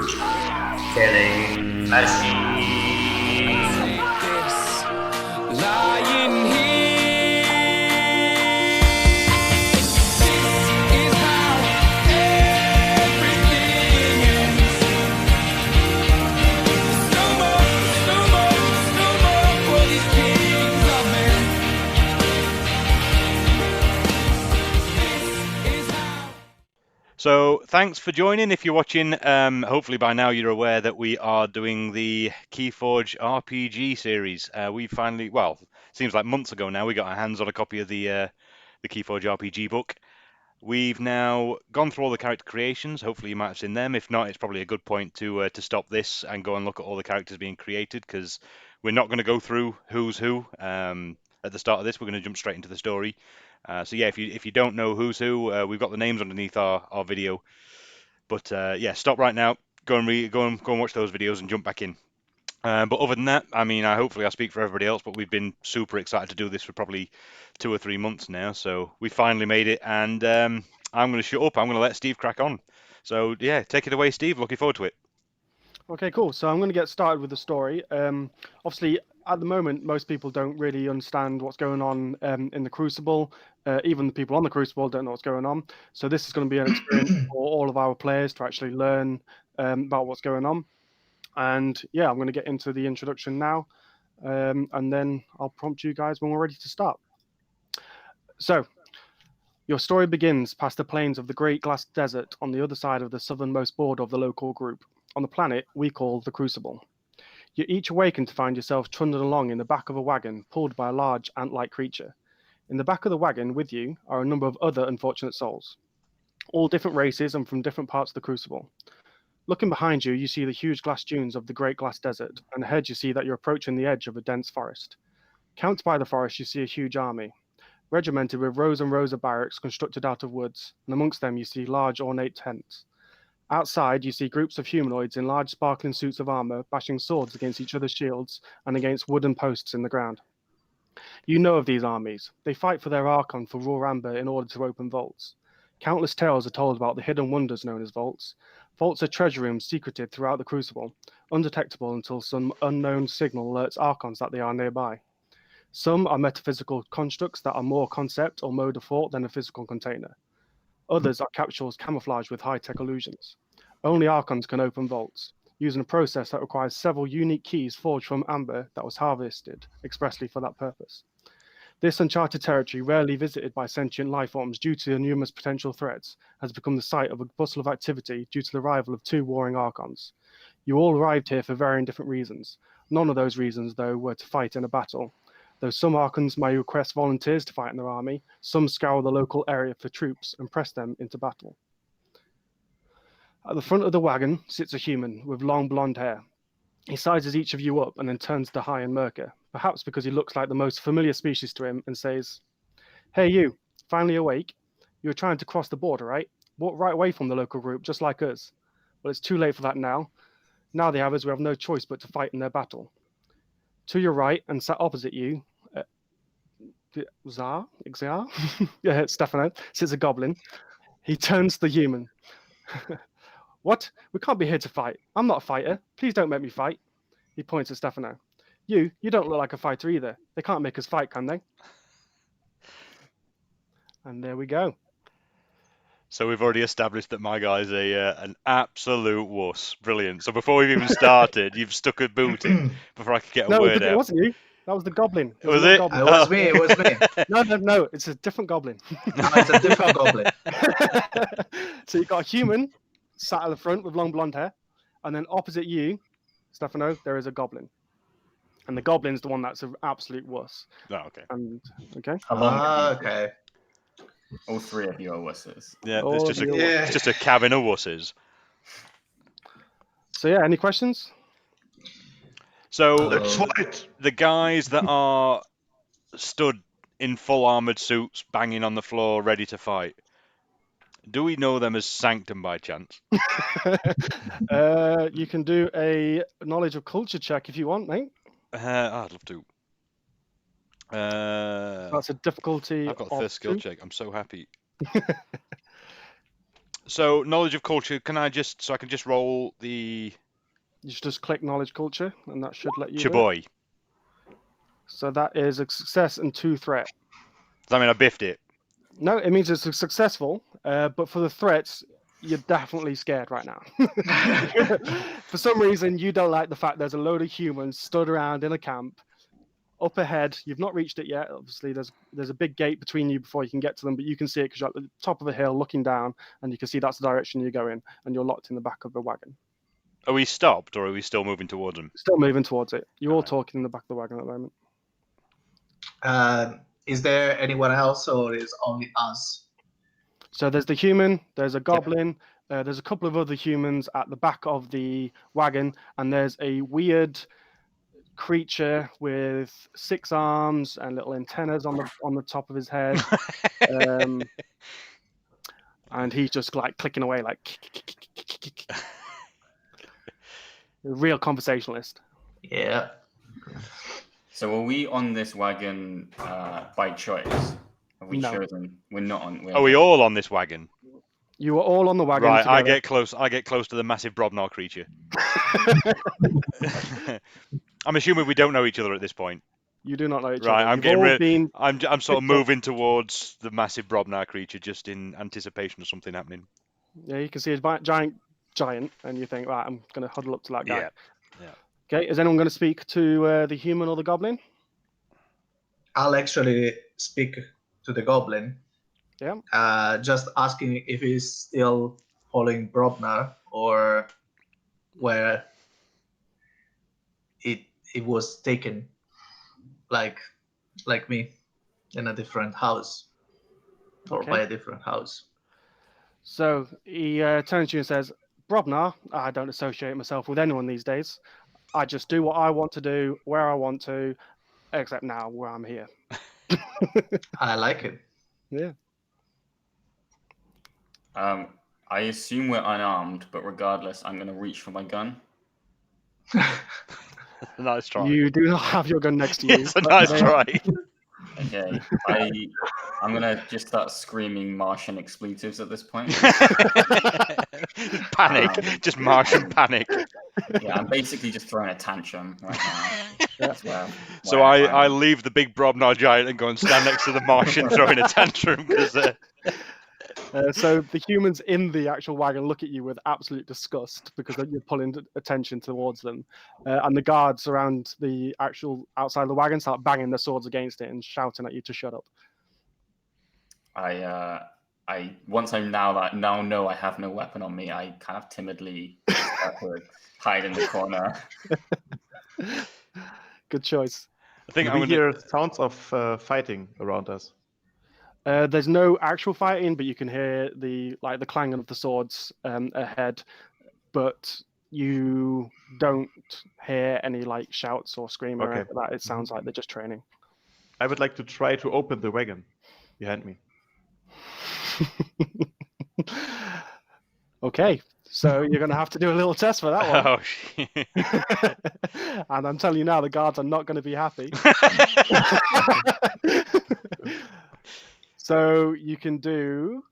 Killing machine. Lying here, this is how everything ends. No more for these kings of men. This is how. So thanks for joining. If you're watching, hopefully by now you're aware that we are doing the Keyforge RPG series. We finally, well, seems like months ago now, we got our hands on a copy of the Keyforge RPG book. We've now gone through all the character creations. Hopefully you might have seen them. If not, it's probably a good point to stop this and go and look at all the characters being created, because we're not going to go through who's who at the start of this. We're going to jump straight into the story. So yeah, if you don't know who's who, we've got the names underneath our video. But yeah, stop right now. Go and watch those videos and jump back in. But other than that, I mean, hopefully I speak for everybody else, but we've been super excited to do this for probably 2 or 3 months now. So we finally made it, and I'm going to shut up. I'm going to let Steve crack on. So yeah, take it away, Steve. Looking forward to it. Okay, cool. So I'm going to get started with the story. Obviously, at the moment, most people don't really understand what's going on in the Crucible. Even the people on the Crucible don't know what's going on. So this is going to be an experience for all of our players to actually learn about what's going on. And yeah, I'm going to get into the introduction now, and then I'll prompt you guys when we're ready to start. So, your story begins past the plains of the Great Glass Desert on the other side of the southernmost border of the local group, on the planet we call the Crucible. You each awaken to find yourselves trundling along in the back of a wagon pulled by a large ant-like creature. In the back of the wagon with you are a number of other unfortunate souls, all different races and from different parts of the Crucible. Looking behind you, you see the huge glass dunes of the Great Glass Desert, and ahead you see that you're approaching the edge of a dense forest. Camped by the forest, you see a huge army, regimented with rows and rows of barracks constructed out of woods, and amongst them you see large ornate tents. Outside, you see groups of humanoids in large sparkling suits of armor bashing swords against each other's shields and against wooden posts in the ground. You know of these armies. They fight for their Archon for raw amber in order to open vaults. Countless tales are told about the hidden wonders known as vaults. Vaults are treasure rooms secreted throughout the Crucible, undetectable until some unknown signal alerts Archons that they are nearby. Some are metaphysical constructs that are more concept or mode of thought than a physical container. Others are capsules camouflaged with high-tech illusions. Only Archons can open vaults, using a process that requires several unique keys forged from amber that was harvested expressly for that purpose. This uncharted territory, rarely visited by sentient life forms due to the numerous potential threats, has become the site of a bustle of activity due to the arrival of two warring Archons. You all arrived here for varying different reasons. None of those reasons, though, were to fight in a battle. Though some Archons may request volunteers to fight in their army, some scour the local area for troops and press them into battle. At the front of the wagon sits a human with long blonde hair. He sizes each of you up and then turns to High and Merker, perhaps because he looks like the most familiar species to him, and says, "Hey you, finally awake? You were trying to cross the border, right? Walk right away from the local group, just like us. Well, it's too late for that now. Now they have us, we have no choice but to fight in their battle." To your right, and sat opposite you, yeah, Stefano, sits a goblin. He turns to the human. "What? We can't be here to fight. I'm not a fighter. Please don't make me fight." He points at Stefano. You don't look like a fighter either. They can't make us fight, can they?" And there we go. So we've already established that my guy's an absolute wuss. Brilliant. So before we've even started, you've stuck a boot in before I could get a No, word it out. wasn't you. That was the goblin. Was another it? goblin. It was me. It was me. No, it's a different goblin. No, it's a different goblin. So you've got a human sat at the front with long blonde hair, and then opposite you, Stefano, there is a goblin. And the goblin's the one that's an absolute wuss. Oh, okay. And okay. Okay. All three of you are wusses. Yeah, All it's of just a, you are- Yeah. it's just a cabin of wusses. So yeah, any questions? So Let's fight. the guys that are stood in full armored suits, banging on the floor, ready to fight, do we know them as Sanctum by chance? You can do a knowledge of culture check if you want, mate. I'd love to. That's a difficulty I've got of first skill 2. check. I'm so happy. So knowledge of culture. Can I just so I can just roll the You should just click knowledge culture, and that should let you do it. chaboy? So that is a success and 2 threat. Does that mean I biffed it? No, it means it's successful, but for the threats, you're definitely scared right now. For some reason, you don't like the fact there's a load of humans stood around in a camp. Up ahead, you've not reached it yet. Obviously, there's a big gate between you before you can get to them, but you can see it because you're at the top of a hill looking down, and you can see that's the direction you're going, and you're locked in the back of the wagon. Are we stopped or are we still moving towards them? Still moving towards it. You're all Alright. talking in the back of the wagon at the moment. Is there anyone else, or is only us? So there's the human, there's a goblin, there's a couple of other humans at the back of the wagon, and there's a weird creature with 6 arms and little antennas on the top of his head, and he's just like clicking away like a real conversationalist. Yeah. So are we on this wagon by choice? Have we No. chosen? We're not on. Are we all on this wagon? You are all on the wagon. Right, I together. get close. I get close to the massive Brobnar creature. I'm assuming we don't know each other at this point. You do not know each Right, other. I'm You've getting all rid. been I'm sort of picked up. moving towards the massive Brobnar creature, just in anticipation of something happening. Yeah, you can see his giant, and you think, right, I'm going to huddle up to that guy. Yeah. Okay, is anyone going to speak to the human or the goblin? I'll actually speak to the goblin. Yeah. Just asking if he's still following Brobnar or where it was taken, like me, in a different house or Okay. by a different house. So he turns to you and says, Brobnar, I don't associate myself with anyone these days. I just do what I want to do, where I want to, except now where I'm here. I like it. Yeah. I assume we're unarmed, but regardless, I'm going to reach for my gun. Nice try. You do not have your gun next to you. It's a but nice they- try. Okay, I'm going to just start screaming Martian expletives at this point. Panic, just Martian panic. Yeah, I'm basically just throwing a tantrum right now. That's where So where I I'm- leave the big Brobnar giant and go and stand next to the Martian throwing a tantrum because so the humans in the actual wagon look at you with absolute disgust because you're pulling attention towards them, and the guards around the actual outside the wagon start banging their swords against it and shouting at you to shut up. I once I now know I have no weapon on me, I kind of timidly start to hide in the corner. Good choice. I think We I'm gonna. hear sounds of fighting around us. There's no actual fighting, but you can hear the clanging of the swords ahead, but you don't hear any like shouts or screaming or Okay. anything like that. It sounds like they're just training. I would like to try to open the wagon behind me. Okay, so you're going to have to do a little test for that one. Oh shit! And I'm telling you now, the guards are not going to be happy. So you can do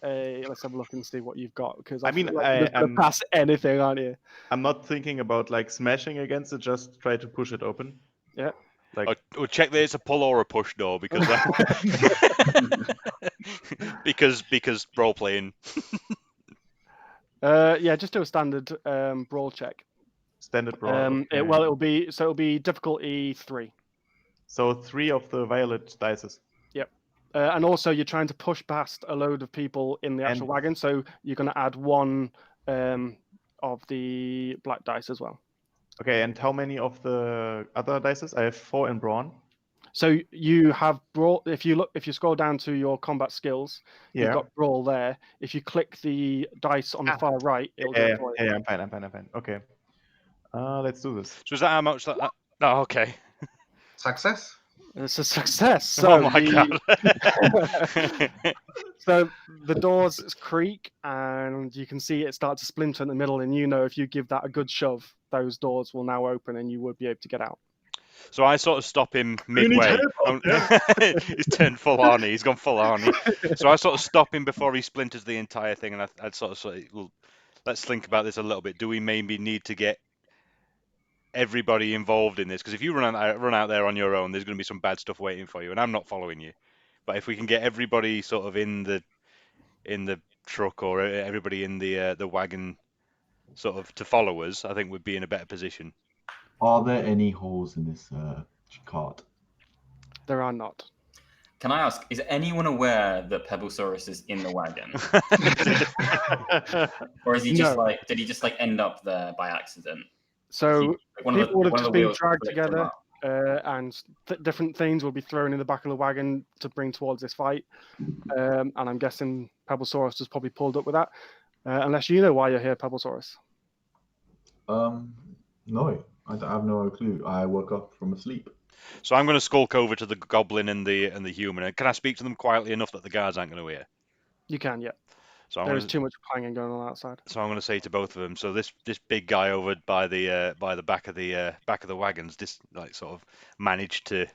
a. Let's have a look and see what you've got, because I mean, feel like I you're just gonna am- pass anything, aren't you? I'm not thinking about like smashing against it, just try to push it open. Yeah. Like Or check that it's a pull or a push door because because role playing. Yeah, just do a standard brawl check. standard brawl. okay. It'll be difficulty 3. So 3 of the violet dices. And also, you're trying to push past a load of people in the actual And- wagon, so you're going to add 1 of the black dice as well. Okay, and how many of the other dices? I have 4 in brawn. So you have brawl. If you scroll down to your combat skills, you've Yeah. got brawl there. If you click the dice on the far right, it'll do Yeah, it for you. yeah, I'm fine. Okay. Let's do this. So is that how much that? Oh, okay. Success? It's a success. So Oh my god. So the doors creak, and you can see it start to splinter in the middle. And you know, if you give that a good shove, those doors will now open, and you would be able to get out. So I sort of stop him need midway. help out He's turned full Arnie. He's gone full Arnie. So I sort of stop him before he splinters the entire thing, and I'd sort of say, well, let's think about this a little bit. Do we maybe need to get everybody involved in this? Because if you run out there on your own, there's going to be some bad stuff waiting for you, and I'm not following you. But if we can get everybody sort of in the truck or everybody in the wagon sort of to follow us, I think we'd be in a better position. Are there any holes in this cart? There are not. Can I ask, is anyone aware that Pebble Soros is in the wagon? Or is he just No. did he just end up there by accident? So One of people would have one of just the been wheels dragged flipped him together, up. and different things will be thrown in the back of the wagon to bring towards this fight. And I'm guessing Pebblesaurus has probably pulled up with that. Unless you know why you're here, Pebblesaurus. No, I have no clue. I woke up from asleep. So I'm going to skulk over to the goblin and the human. And can I speak to them quietly enough that the guards aren't going to hear? You can, yeah. So There is too much clanging going on outside. So I'm going to say to both of them. So this big guy over by the back of the wagons, just sort of managed to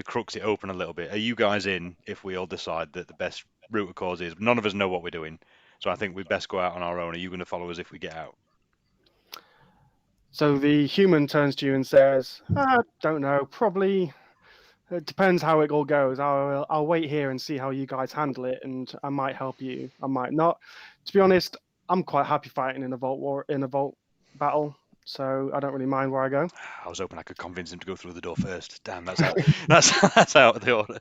crux it open a little bit. Are you guys in? If we all decide that the best route of cause is, none of us know what we're doing, so I think we best go out on our own. Are you going to follow us if we get out? So the human turns to you and says, "I don't know. Probably. It depends how it all goes. I'll wait here and see how you guys handle it, and I might help you. I might not. To be honest, I'm quite happy fighting in a vault battle, so I don't really mind where I go." I was hoping I could convince him to go through the door first. Damn, that's out. that's out of the order.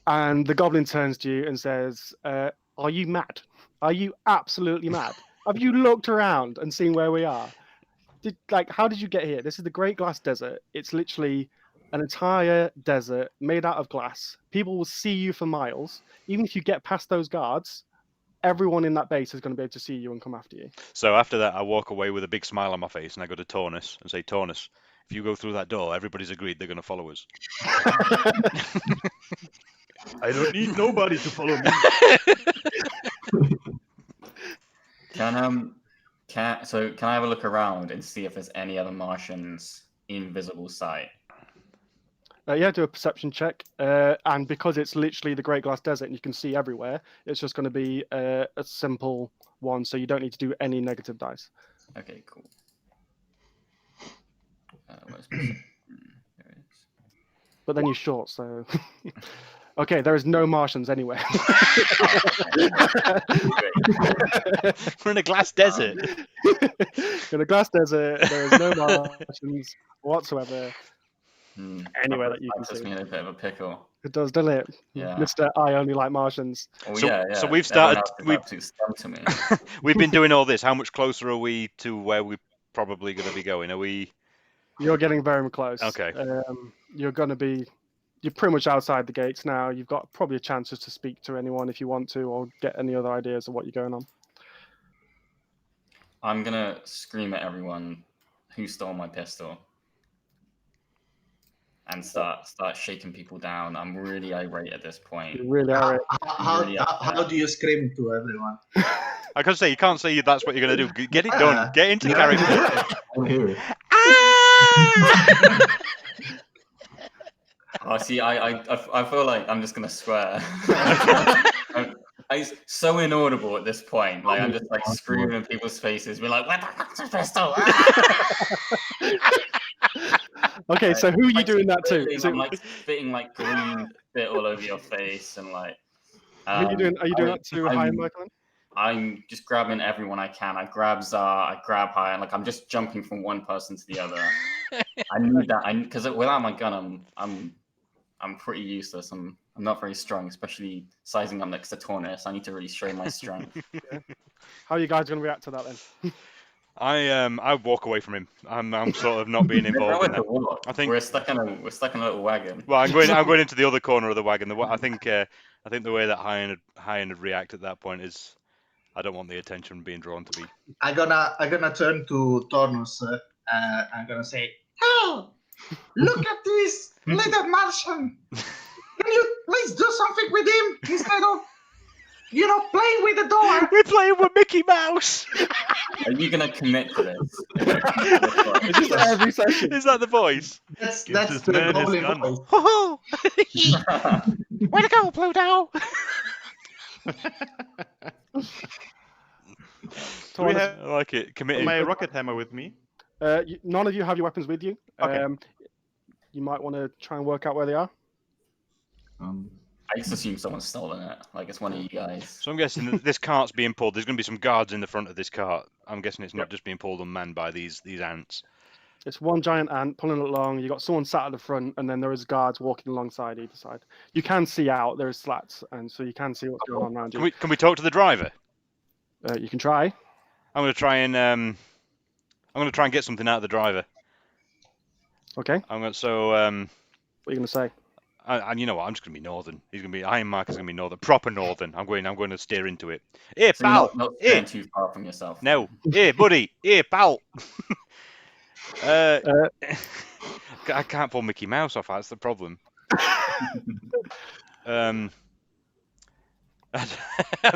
And the goblin turns to you and says, "Are you mad? Are you absolutely mad? Have you looked around and seen where we are? How did you get here? This is the Great Glass Desert. It's literally an entire desert made out of glass. People will see you for miles. Even if you get past those guards, everyone in that base is going to be able to see you and come after you." So after that, I walk away with a big smile on my face, and I go to Taunus and say, "Taunus, if you go through that door, everybody's agreed they're going to follow us." I don't need nobody to follow me. Can I have a look around and see if there's any other Martians in visible sight? Yeah, do a perception check. And because it's literally the Great Glass Desert and you can see everywhere, it's just going to be a simple one, so you don't need to do any negative dice. Okay, cool. Where's perception? There it is. But then you're short, so... Okay, there is no Martians anywhere. We're in a glass desert. In a glass desert, there is no Martians whatsoever anywhere that you can puts see. me in a bit of a pickle. It does, doesn't it? Yeah. Mr. I only like Martians. Oh, So- yeah. so we've Everyone started- else is we've- absolute scum to me. We've been doing all this. How much closer are we to where we're probably going to be going? Are we? You're getting very close. Okay. You're pretty much outside the gates now. You've got probably a chance to speak to anyone if you want to, or get any other ideas of what you're going on. I'm gonna scream at everyone who stole my pistol and start shaking people down. I'm really irate at this point. You really are. How do you scream to everyone? I can say you can't say that's what you're going to do. Get it done. Get into Yeah. character. I hear it. Oh, see, I feel like I'm just gonna swear. It's so inaudible at this point. Like I'm just screaming in people's faces, being like, "Where the fuck's the pistol?" Okay, so who are you doing that to? I'm spitting green spit all over your face and Who are you doing? Are you doing that to High and Michael? I'm just grabbing everyone I can. I grab Zar, I grab High, and I'm just jumping from one person to the other. I need that. Because without my gun, I'm pretty useless. I'm not very strong, especially sizing up next to Taunus. I need to really show my strength. How are you guys going to react to that then? I walk away from him. I'm sort of not being involved in that. I think we're stuck in a little wagon. Well, I'm going into the other corner of the wagon. I think the way that High would react at that point is, I don't want the attention being drawn to me. I'm gonna turn to Tornus. I'm gonna say, "Hey, look at this little Martian! Can you please do something with him instead of you know, playing with the door. We're playing with Mickey Mouse. Are you gonna commit to this? It's just every session. Is that the voice? That's Give that's this the man his goblin gun. voice. Ho Way to go, Pluto! So we on a- have I like it. Committed. my rocket hammer with me? none of you have your weapons with you. Okay. You might want to try and work out where they are. I just assume someone's stolen it. Like it's one of you guys. So I'm guessing that this cart's being pulled. There's going to be some guards in the front of this cart. I'm guessing it's not just being pulled unmanned by these ants. It's one giant ant pulling it along. You got someone sat at the front, and then there is guards walking alongside either side. You can see out. There is slats, and so you can see what's going on around you. Can we talk to the driver? You can try. I'm going to try and get something out of the driver. Okay. What are you going to say? And you know what? I'm just going to be northern. He's going to be Iron Mark is going to be northern, proper northern. I'm going to steer into it. Hey, So you're pal. not Hey. staying too far from yourself. No. Hey, buddy. Hey, pal. I can't pull Mickey Mouse off. That's the problem. I'm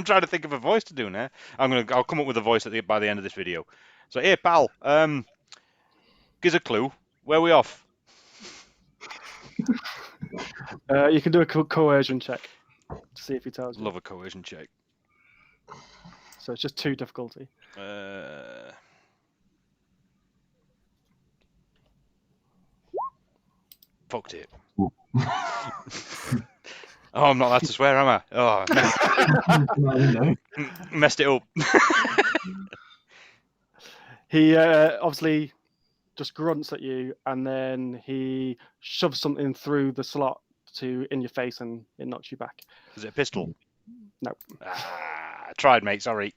trying to think of a voice to do now. I'll come up with a voice by the end of this video. So, hey, pal. Give us a clue. Where are we off? You can do a coercion check to see if he tells you. Love a coercion check. So it's just 2 difficulty. Fucked it. Oh, I'm not allowed to swear, am I? Oh, No. messed it up. He obviously just grunts at you, and then he shoves something through the slot in your face, and it knocks you back. Is it a pistol? No. I tried, mate. Sorry.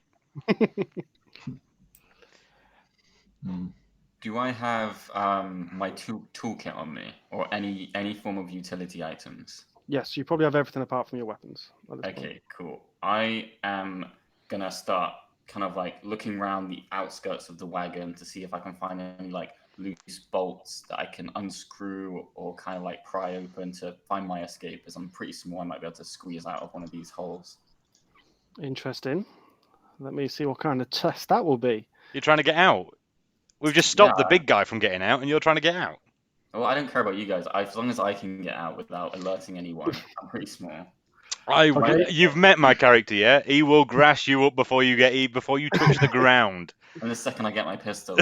Do I have my toolkit on me, or any form of utility items? Yes, you probably have everything apart from your weapons. At this point. Okay, cool. I am gonna start kind of like looking around the outskirts of the wagon to see if I can find any like loose bolts that I can unscrew or kind of like pry open to find my escape. As I'm pretty small, I might be able to squeeze out of one of these holes. Interesting. Let me see what kind of test that will be. You're trying to get out. We've just stopped the Yeah. big guy from getting out, and you're trying to get out. Well, I don't care about you guys. As long as I can get out without alerting anyone, I'm pretty small. You've met my character, yeah? He will grass you up before you touch the ground. And the second I get my pistol,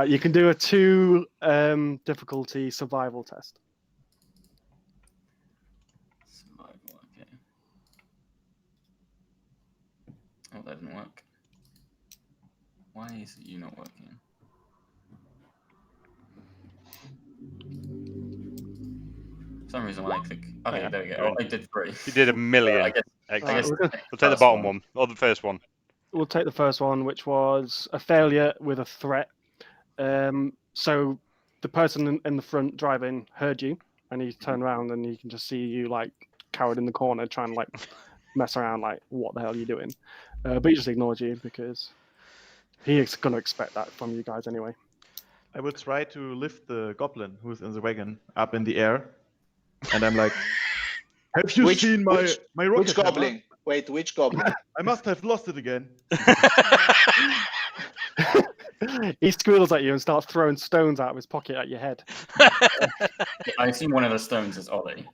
You can do a 2 difficulty survival test. survival, okay. Oh, that didn't work. Why is you not working? For some reason, when I click, okay, Yeah. there we go. Oh, I did 3. You did a million. I guess Excellent. Alright, We'll take the bottom one, or the first one. We'll take the first one, which was a failure with a threat. So the person in the front driving heard you, and he turned around, and you can just see you like cowered in the corner, trying to like mess around, like what the hell are you doing? But he just ignored you because he is going to expect that from you guys anyway. I will try to lift the goblin who's in the wagon up in the air, and I'm like, "Have you seen my rocket Which hammer? goblin? Wait, which goblin? I must have lost it again." He squeals at you and starts throwing stones out of his pocket at your head. I assume one of the stones is Ollie.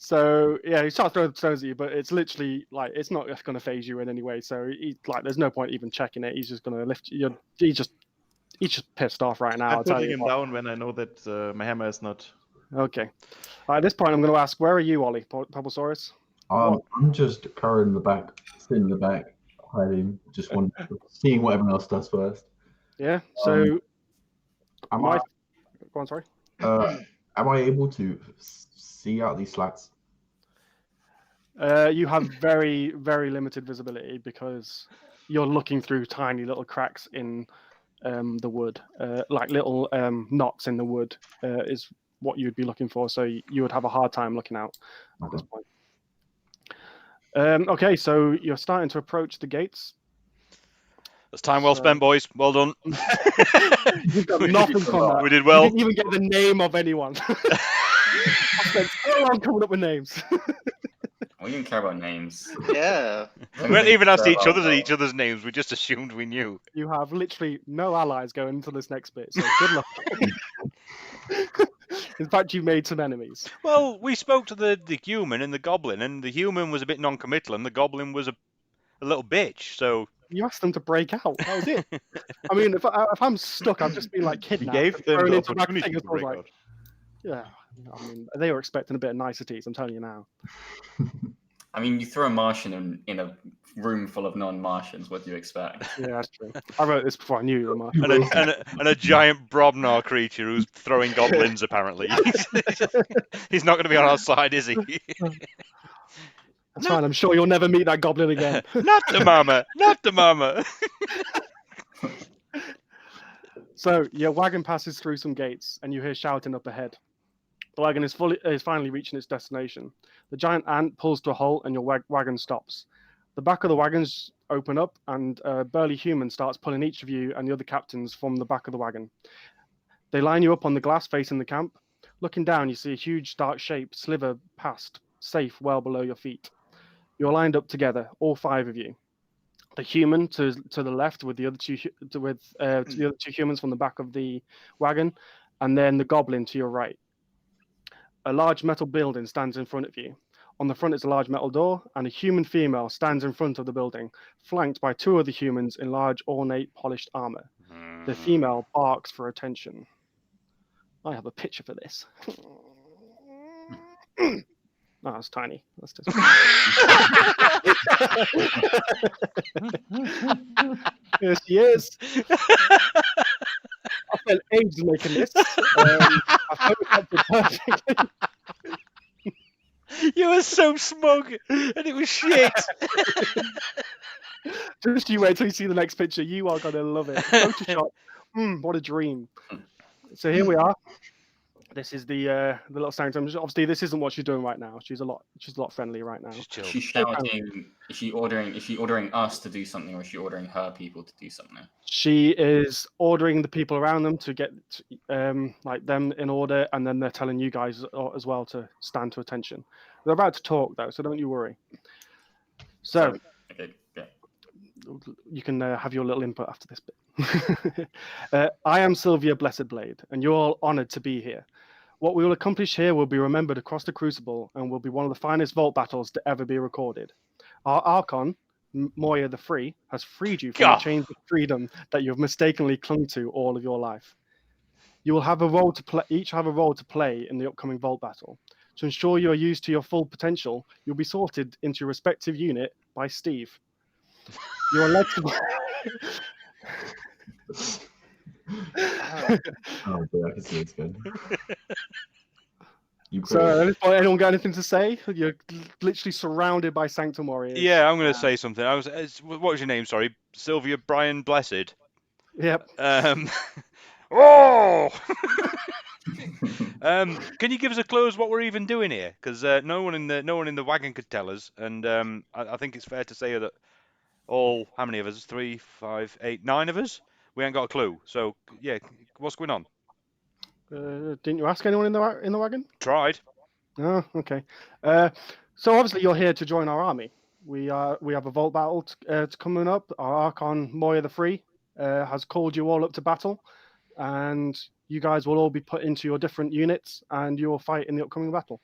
So yeah, he starts throwing stones at you, but it's literally like it's not going to phase you in any way. So he's like, there's no point even checking it. He's just going to lift you. He's just pissed off right now. I'm I'll tell putting you him what. down when I know that my hammer is not. Okay. At this point, I'm going to ask, where are you, Ollie? Pebble Soros? I'm just current in the back, sitting in the back, hiding, just seeing what everyone else does first. Yeah. So Am go on. Sorry. am I able to see out these slats? You have very, very limited visibility because you're looking through tiny little cracks in the wood, like little knots in the wood is what you'd be looking for. So you would have a hard time looking out at this point. Okay, so you're starting to approach the gates. That's time well spent, boys. Well done. You've got nothing from that. We did well. You didn't even get the name of anyone. I spent so long coming up with names. We didn't care about names. Yeah. We didn't even ask each other's names. We just assumed we knew. You have literally no allies going into this next bit, so good luck. In fact, you've made some enemies. Well, we spoke to the human and the goblin, and the human was a bit non-committal, and the goblin was a little bitch. So You asked them to break out. That was it. I mean, if I'm stuck, I've just been like He kidnapped. gave and them thrown the into a bag of opportunity things. to I was break like, out. yeah. I mean, they were expecting a bit of niceties. I'm telling you now. I mean, you throw a Martian in a room full of non-Martians. What do you expect? Yeah, that's true. I wrote this before I knew you were Martian. and a giant Brobnar creature who's throwing goblins. Apparently, he's not going to be on our side, is he? That's fine. I'm sure you'll never meet that goblin again. Not the mama. Not the mama. So your wagon passes through some gates, and you hear shouting up ahead. The wagon is finally reaching its destination. The giant ant pulls to a halt, and your wagon stops. The back of the wagons open up, and a burly human starts pulling each of you and the other captains from the back of the wagon. They line you up on the glass facing the camp. Looking down, you see a huge dark shape sliver past, safe well below your feet. You're lined up together, all 5 of you. The human to the left with the other two the other 2 humans from the back of the wagon, and then the goblin to your right. A large metal building stands in front of you. On the front is a large metal door, and a human female stands in front of the building, flanked by 2 other humans in large, ornate, polished armor. The female barks for attention. I have a picture for this. Oh, it's tiny. That's just... Here she is. I spent ages making this. I photoshopped it perfectly. You were so smug, and it was shit. Just you wait till you see the next picture. You are gonna love it. Photoshop. What a dream. So here we are. This is the little sanctum. Obviously, this isn't what she's doing right now. She's a lot friendlier right now. She's shouting. Is she ordering us to do something, or is she ordering her people to do something? She is ordering the people around them to get like them in order, and then they're telling you guys as well to stand to attention. They're about to talk though, so don't you worry. So okay, yeah. You can have your little input after this bit. I am Sylvia Blessed Blade, and you're all honored to be here. What we will accomplish here will be remembered across the Crucible and will be one of the finest vault battles to ever be recorded. Our Archon, Moya the Free, has freed you from the chains of freedom that you have mistakenly clung to all of your life. You will have a role to play. Each have a role to play in the upcoming vault battle. To ensure you are used to your full potential, you'll be sorted into your respective unit by S.D.E.E.V. You are led to... Oh, dear, I can see it's good. So, anyone got anything to say? You're literally surrounded by Sanctum Warriors. Yeah, I'm going to say something. What was your name? Sorry, Sylvia Brian Blessed. Yep. Oh! Can you give us a clue as what we're even doing here? Because no one in the wagon could tell us, and I think it's fair to say that all, how many of us? 3, 5, 8, 9 of us. We ain't got a clue. So yeah, what's going on? Didn't you ask anyone in the wagon? Tried. Oh, okay. So obviously you're here to join our army. We have a vault battle coming up. Our Archon Moya the Free has called you all up to battle, and you guys will all be put into your different units, and you will fight in the upcoming battle.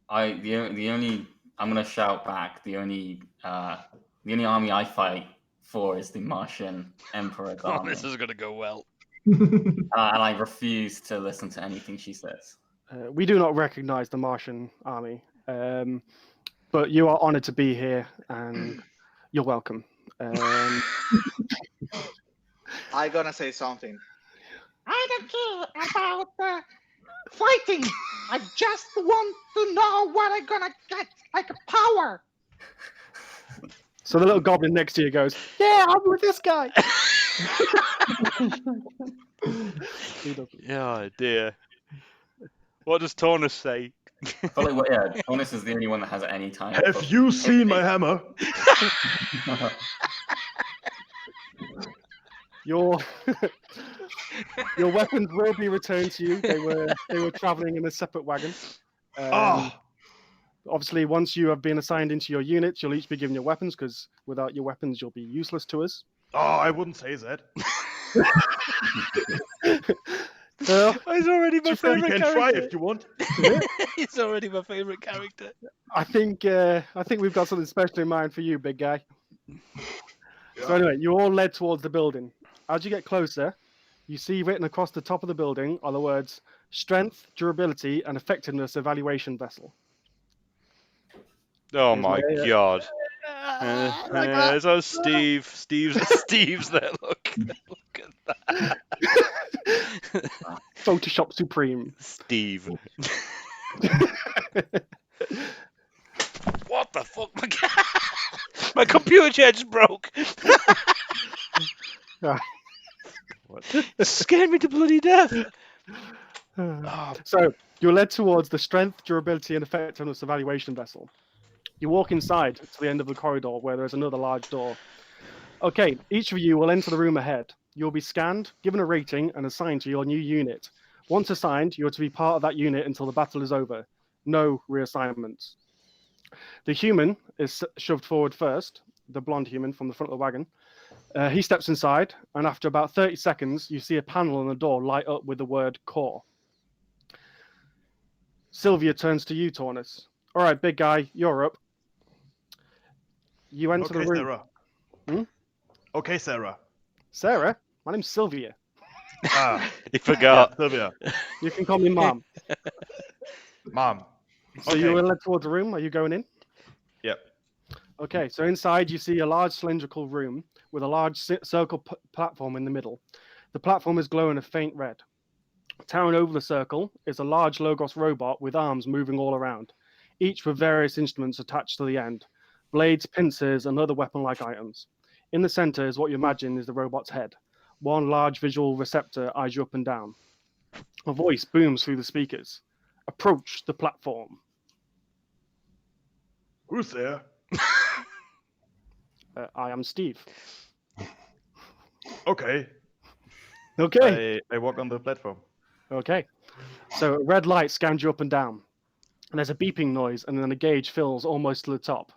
I'm gonna shout back. The only army I fight for is the Martian Emperor's army. This is gonna go well. And I refuse to listen to anything she says. We do not recognize the Martian army, but you are honored to be here, and you're welcome. I'm gonna say something. I don't care about fighting. I just want to know what I'm gonna get, like a power. So the little goblin next to you goes, "Yeah, I'm with this guy." Oh dear. What does Taunus say? I feel like, Taunus is the only one that has any time. Have you seen my hammer? Your weapons will be returned to you. They were traveling in a separate wagon. Oh, Obviously, once you have been assigned into your units, you'll each be given your weapons, because without your weapons, you'll be useless to us. I wouldn't say that. He's already my You favorite can try character. if you want. He's already my favorite character. I think we've got something special in mind for you, big guy. So Yeah. anyway, you're all led towards the building. As you get closer, you see written across the top of the building are the words "Strength, Durability, and Effectiveness Evaluation Vessel." Oh Here's my my, god. like that. So Steve's there. Look at that. Photoshop Supreme. Steve. What the fuck? My computer chair just broke. Scared me to bloody death. Oh, So you're led towards the Strength, Durability, and Effectiveness Evaluation Vessel. You walk inside to the end of the corridor where there is another large door. Okay, each of you will enter the room ahead. You'll be scanned, given a rating, and assigned to your new unit. Once assigned, you're to be part of that unit until the battle is over. No reassignments. The human is shoved forward first, the blonde human from the front of the wagon. He steps inside, and after about 30 seconds, you see a panel on the door light up with the word "Core." Sylvia turns to you, Taunus. All right, big guy, you're up. You enter Okay, the room. Sarah. Hmm? Okay, Sarah. Sarah, my name's Sylvia. Ah, he forgot. Sylvia. You can call me Mom. Mom. So Okay. you're led towards the room. Are you going in? Yep. Okay, so inside you see a large cylindrical room with a large circle platform in the middle. The platform is glowing a faint red. Towering over the circle is a large Logos robot with arms moving all around, each with various instruments attached to the end, blades, pincers, and other weapon-like items. In the center is what you imagine is the robot's head. One large visual receptor eyes you up and down. A voice booms through the speakers. Approach the platform. Who's there? I am Steve. Okay. Okay. I walk on the platform. Okay. So a red light scans you up and down. And there's a beeping noise, and then the gauge fills almost to the top.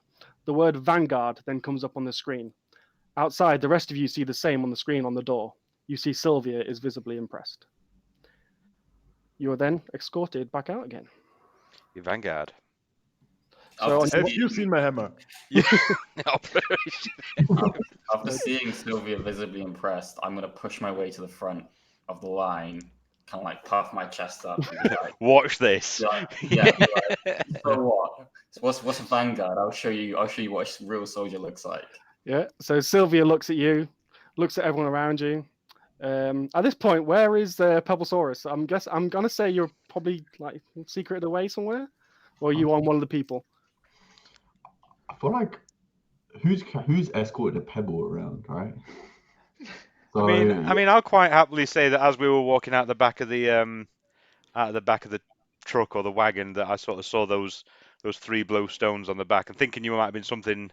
The word Vanguard then comes up on the screen. Outside, the rest of you see the same on the screen on the door. You see Sylvia is visibly impressed. You are then escorted back out again. Your Vanguard. So Have you seen my hammer? After seeing Sylvia visibly impressed, I'm gonna push my way to the front of the line, kind of like puff my chest up. And be like, Watch this. be like, so what? What's a Vanguard? I'll show you what a real soldier looks like. Yeah. So Sylvia looks at you, looks at everyone around you. At this point, where is Pebble Soros? I'm gonna say you're probably like secreted away somewhere, or are you on one of the people? I feel like who's escorted a Pebble around, right? So, I mean, I'll quite happily say that as we were walking out the back of the truck or the wagon, that I sort of saw those 3 blow stones on the back, and thinking you might have been something.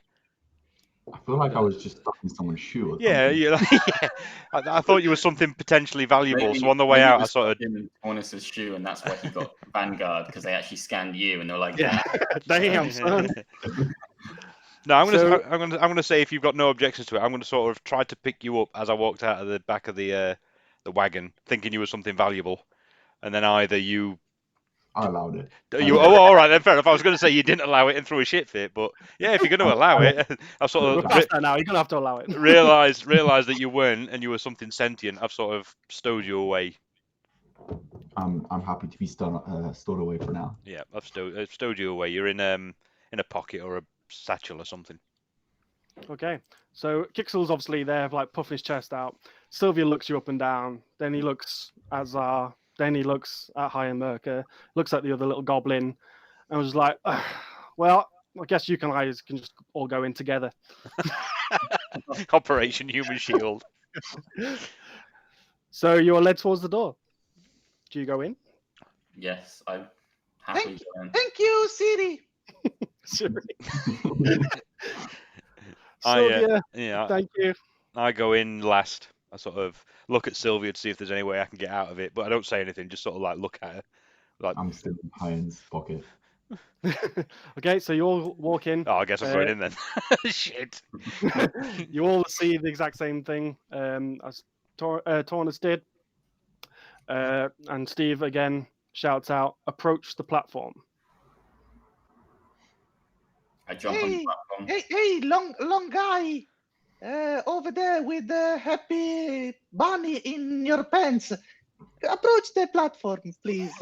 I feel like I was just stuck in someone's shoe or Yeah, something. yeah. I thought you were something potentially valuable. Maybe- so on the way maybe out, it I was sort of. in Cornus's shoe, and that's why he got Vanguard, because they actually scanned you, and they're like, Yeah. Damn, son. No, I'm So- gonna say if you've got no objections to it, I'm gonna sort of try to pick you up as I walked out of the back of the wagon, thinking you were something valuable, and then either you. I allowed it. All right then, fair enough. I was going to say you didn't allow it and threw a shit fit, but yeah, if you're going to allow it, I sort We're of past that now. You're gonna have to allow it. realized that you weren't and you were something sentient. I've sort of stowed you away. I'm happy to be stored away for now. Yeah, I've stowed you away. You're in a pocket or a satchel or something. Okay. So Kixel's obviously there, like puffing his chest out. Sylvia looks you up and down. Then he looks at Zar. Then he looks at High and Merker. Looks at the other little goblin, and was like, "Well, I guess you guys can just all go in together." Operation Human Shield. So you are led towards the door. Do you go in? yes, I happily go in. Thank you, CD. Sylvia, Yeah, thank you. I go in last. I sort of look at Sylvia to see if there's any way I can get out of it, but I don't say anything. Just sort of like look at her, Like, I'm still in Hyan's pocket. Okay, so you all walk in. oh, I guess I'm going in then. Shit. You all see the exact same thing as Tornus did. And Steve again shouts out, "Approach the platform." I jump on the Hey, platform. hey, long guy, over there with the happy bunny in your pants. Approach the platform, please.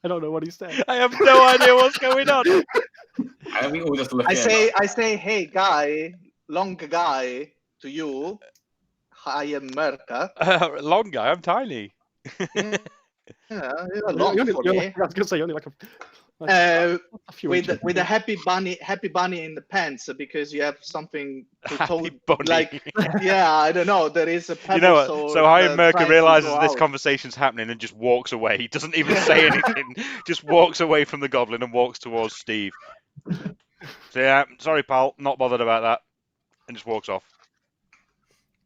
I don't know what he said. I have no idea what's going on. And we all just look I in. say, hey guy, long guy, to you. I am Merca. Long guy, I'm tiny. Yeah, you're long for You're me. like, I was gonna say you're only like a few With inches. a happy bunny in the pants because you have something to Happy told, bunny. like I don't know, there is a pebble. You know what? So Hired Merker trying to realizes go this out. conversation's happening and just walks away. He doesn't even say anything. Just walks away from the goblin and walks towards Steve. So yeah, sorry pal, not bothered about that. And just walks off.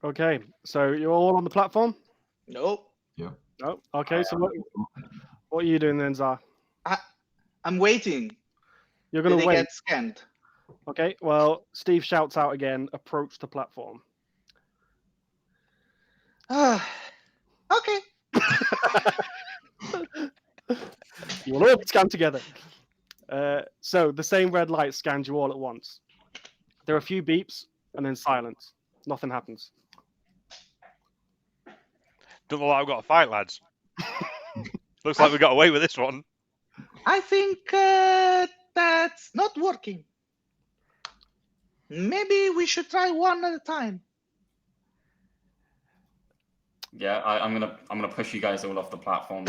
Okay, so you're all on the platform. Nope. No. Okay, so what are you doing then, Zar? I'm waiting. You're Did gonna they wait. get scanned? Okay. Well, Steve shouts out again, "Approach the platform." Okay. You will all scan together. So the same red light scans you all at once. There are a few beeps and then silence. Nothing happens. Don't look like I've got a fight, lads. Looks like we got away with this one. I think that's not working. Maybe we should try one at a time. Yeah, I'm gonna push you guys all off the platform.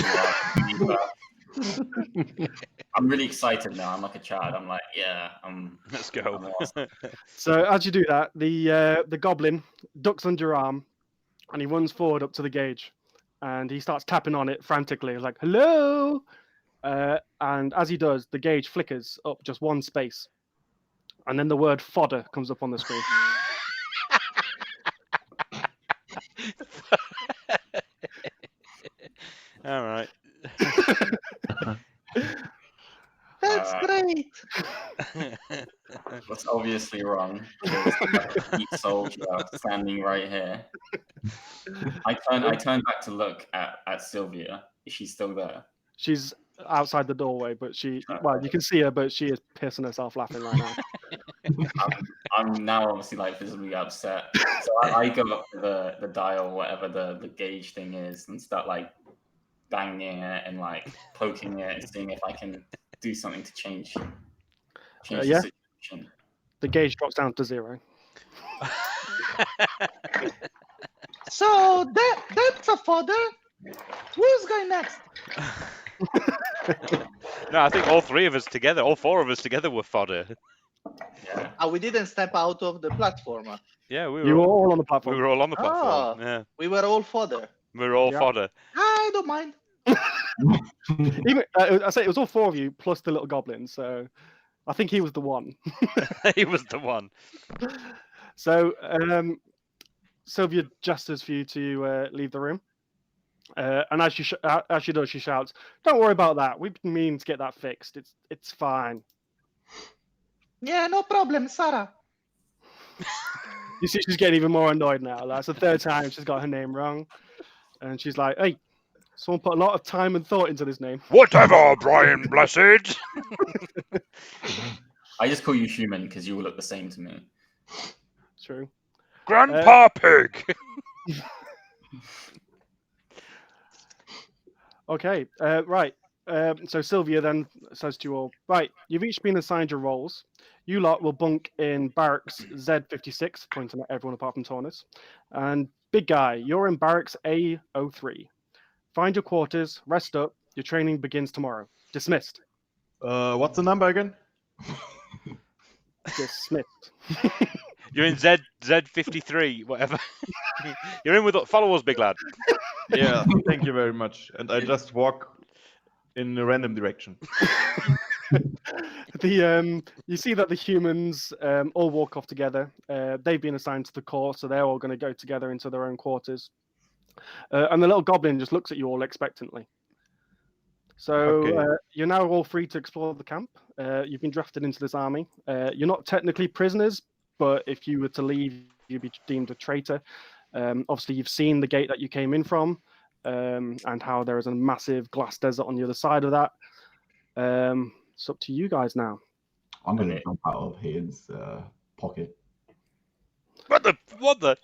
I'm really excited now. I'm like a child. I'm like, yeah, Let's go. So as you do that, the goblin ducks under your arm, and he runs forward up to the gauge, and he starts tapping on it frantically, like "Hello!" And as he does, the gauge flickers up just one space, and then the word "fodder" comes up on the screen. All right. That's great. That's obviously wrong. There's a deep soldier standing right here. I turn back to look at Sylvia. Is she still there? She's outside the doorway, but you can see her, but she is pissing herself laughing right now. I'm now obviously like visibly upset. So I go up to the dial, whatever the gauge thing is, and start like banging it and like poking it and seeing if I can do something to change the Yeah. situation. The gauge drops down to 0. So that's a fodder. Who's going next? No, I think all 4 of us together were fodder. Yeah. We didn't step out of the platform. Yeah, You were all on the platform. We were all on the platform. Oh. Yeah, We were all fodder. we were all Yeah. fodder. I don't mind. Even I say it was all 4 of you plus the little goblin, so I think he was the one. He was the one. So Sylvia gestures for you to leave the room, and as she does, she shouts, "Don't worry about that. We've been meaning to get that fixed. It's fine." Yeah, no problem, Sarah. You see, she's getting even more annoyed now. That's the 3rd time she's got her name wrong, and she's like, "Hey, someone put a lot of time and thought into this name." Whatever, Brian Blessed. I just call you human because you all look the same to me. True. Grandpa Pig. Okay, right. So Sylvia then says to you all, "Right, you've each been assigned your roles. You lot will bunk in barracks Z56, pointing at everyone apart from Tornus. And big guy, you're in barracks A03. Find your quarters, rest up. Your training begins tomorrow. Dismissed." What's the number again? Dismissed. You're in Z53, whatever. You're in with follow us, big lad. Yeah, thank you very much. And I just walk in a random direction. You see that the humans all walk off together. They've been assigned to the core, so they're all going to go together into their own quarters. And the little goblin just looks at you all expectantly. So Okay. you're now all free to explore the camp. You've been drafted into this army. You're not technically prisoners, but if you were to leave, you'd be deemed a traitor. Obviously, you've seen the gate that you came in from, and how there is a massive glass desert on the other side of that. It's up to you guys now. I'm going to Okay. jump out of Hayden's pocket. What the?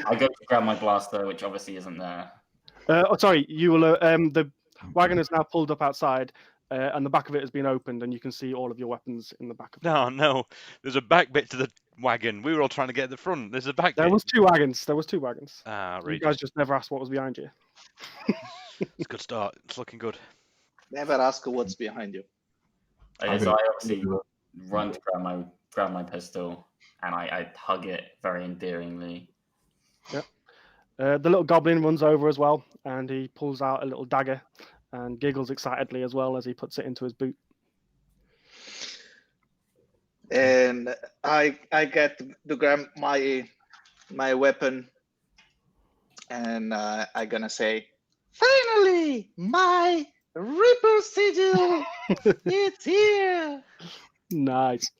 I go to grab my blaster, which obviously isn't there. Sorry, you will. The wagon is now pulled up outside, and the back of it has been opened, and you can see all of your weapons in the back of it. No. There's a back bit to the wagon. We were all trying to get at the front. There's a back There bit. was two wagons. There was two wagons. Ah, You right. guys just never asked what was behind you. It's a good start. It's looking good. Never ask what's behind you. Okay, so I obviously run to grab my pistol, and I hug it very endearingly. The little goblin runs over as well, and he pulls out a little dagger and giggles excitedly as well as he puts it into his boot. And I get to grab my weapon, and I'm gonna say, finally, my Reaper sigil, it's here. Nice.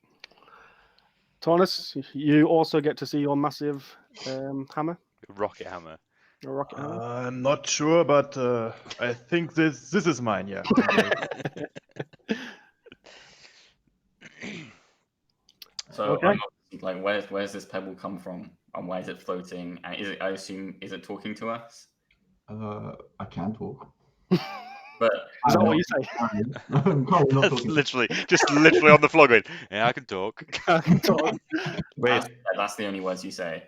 Taunus, you also get to see your massive hammer, Rocket hammer. your rocket hammer. I'm not sure, but I think this is mine. Yeah. So Okay. I'm obviously like, where's this pebble come from, and why is it floating? And is it? I assume is it talking to us? I can talk. But Is that I'm what you not- say? I'm currently not talking. literally on the floor going, yeah, I can talk. Wait. that's the only words you say.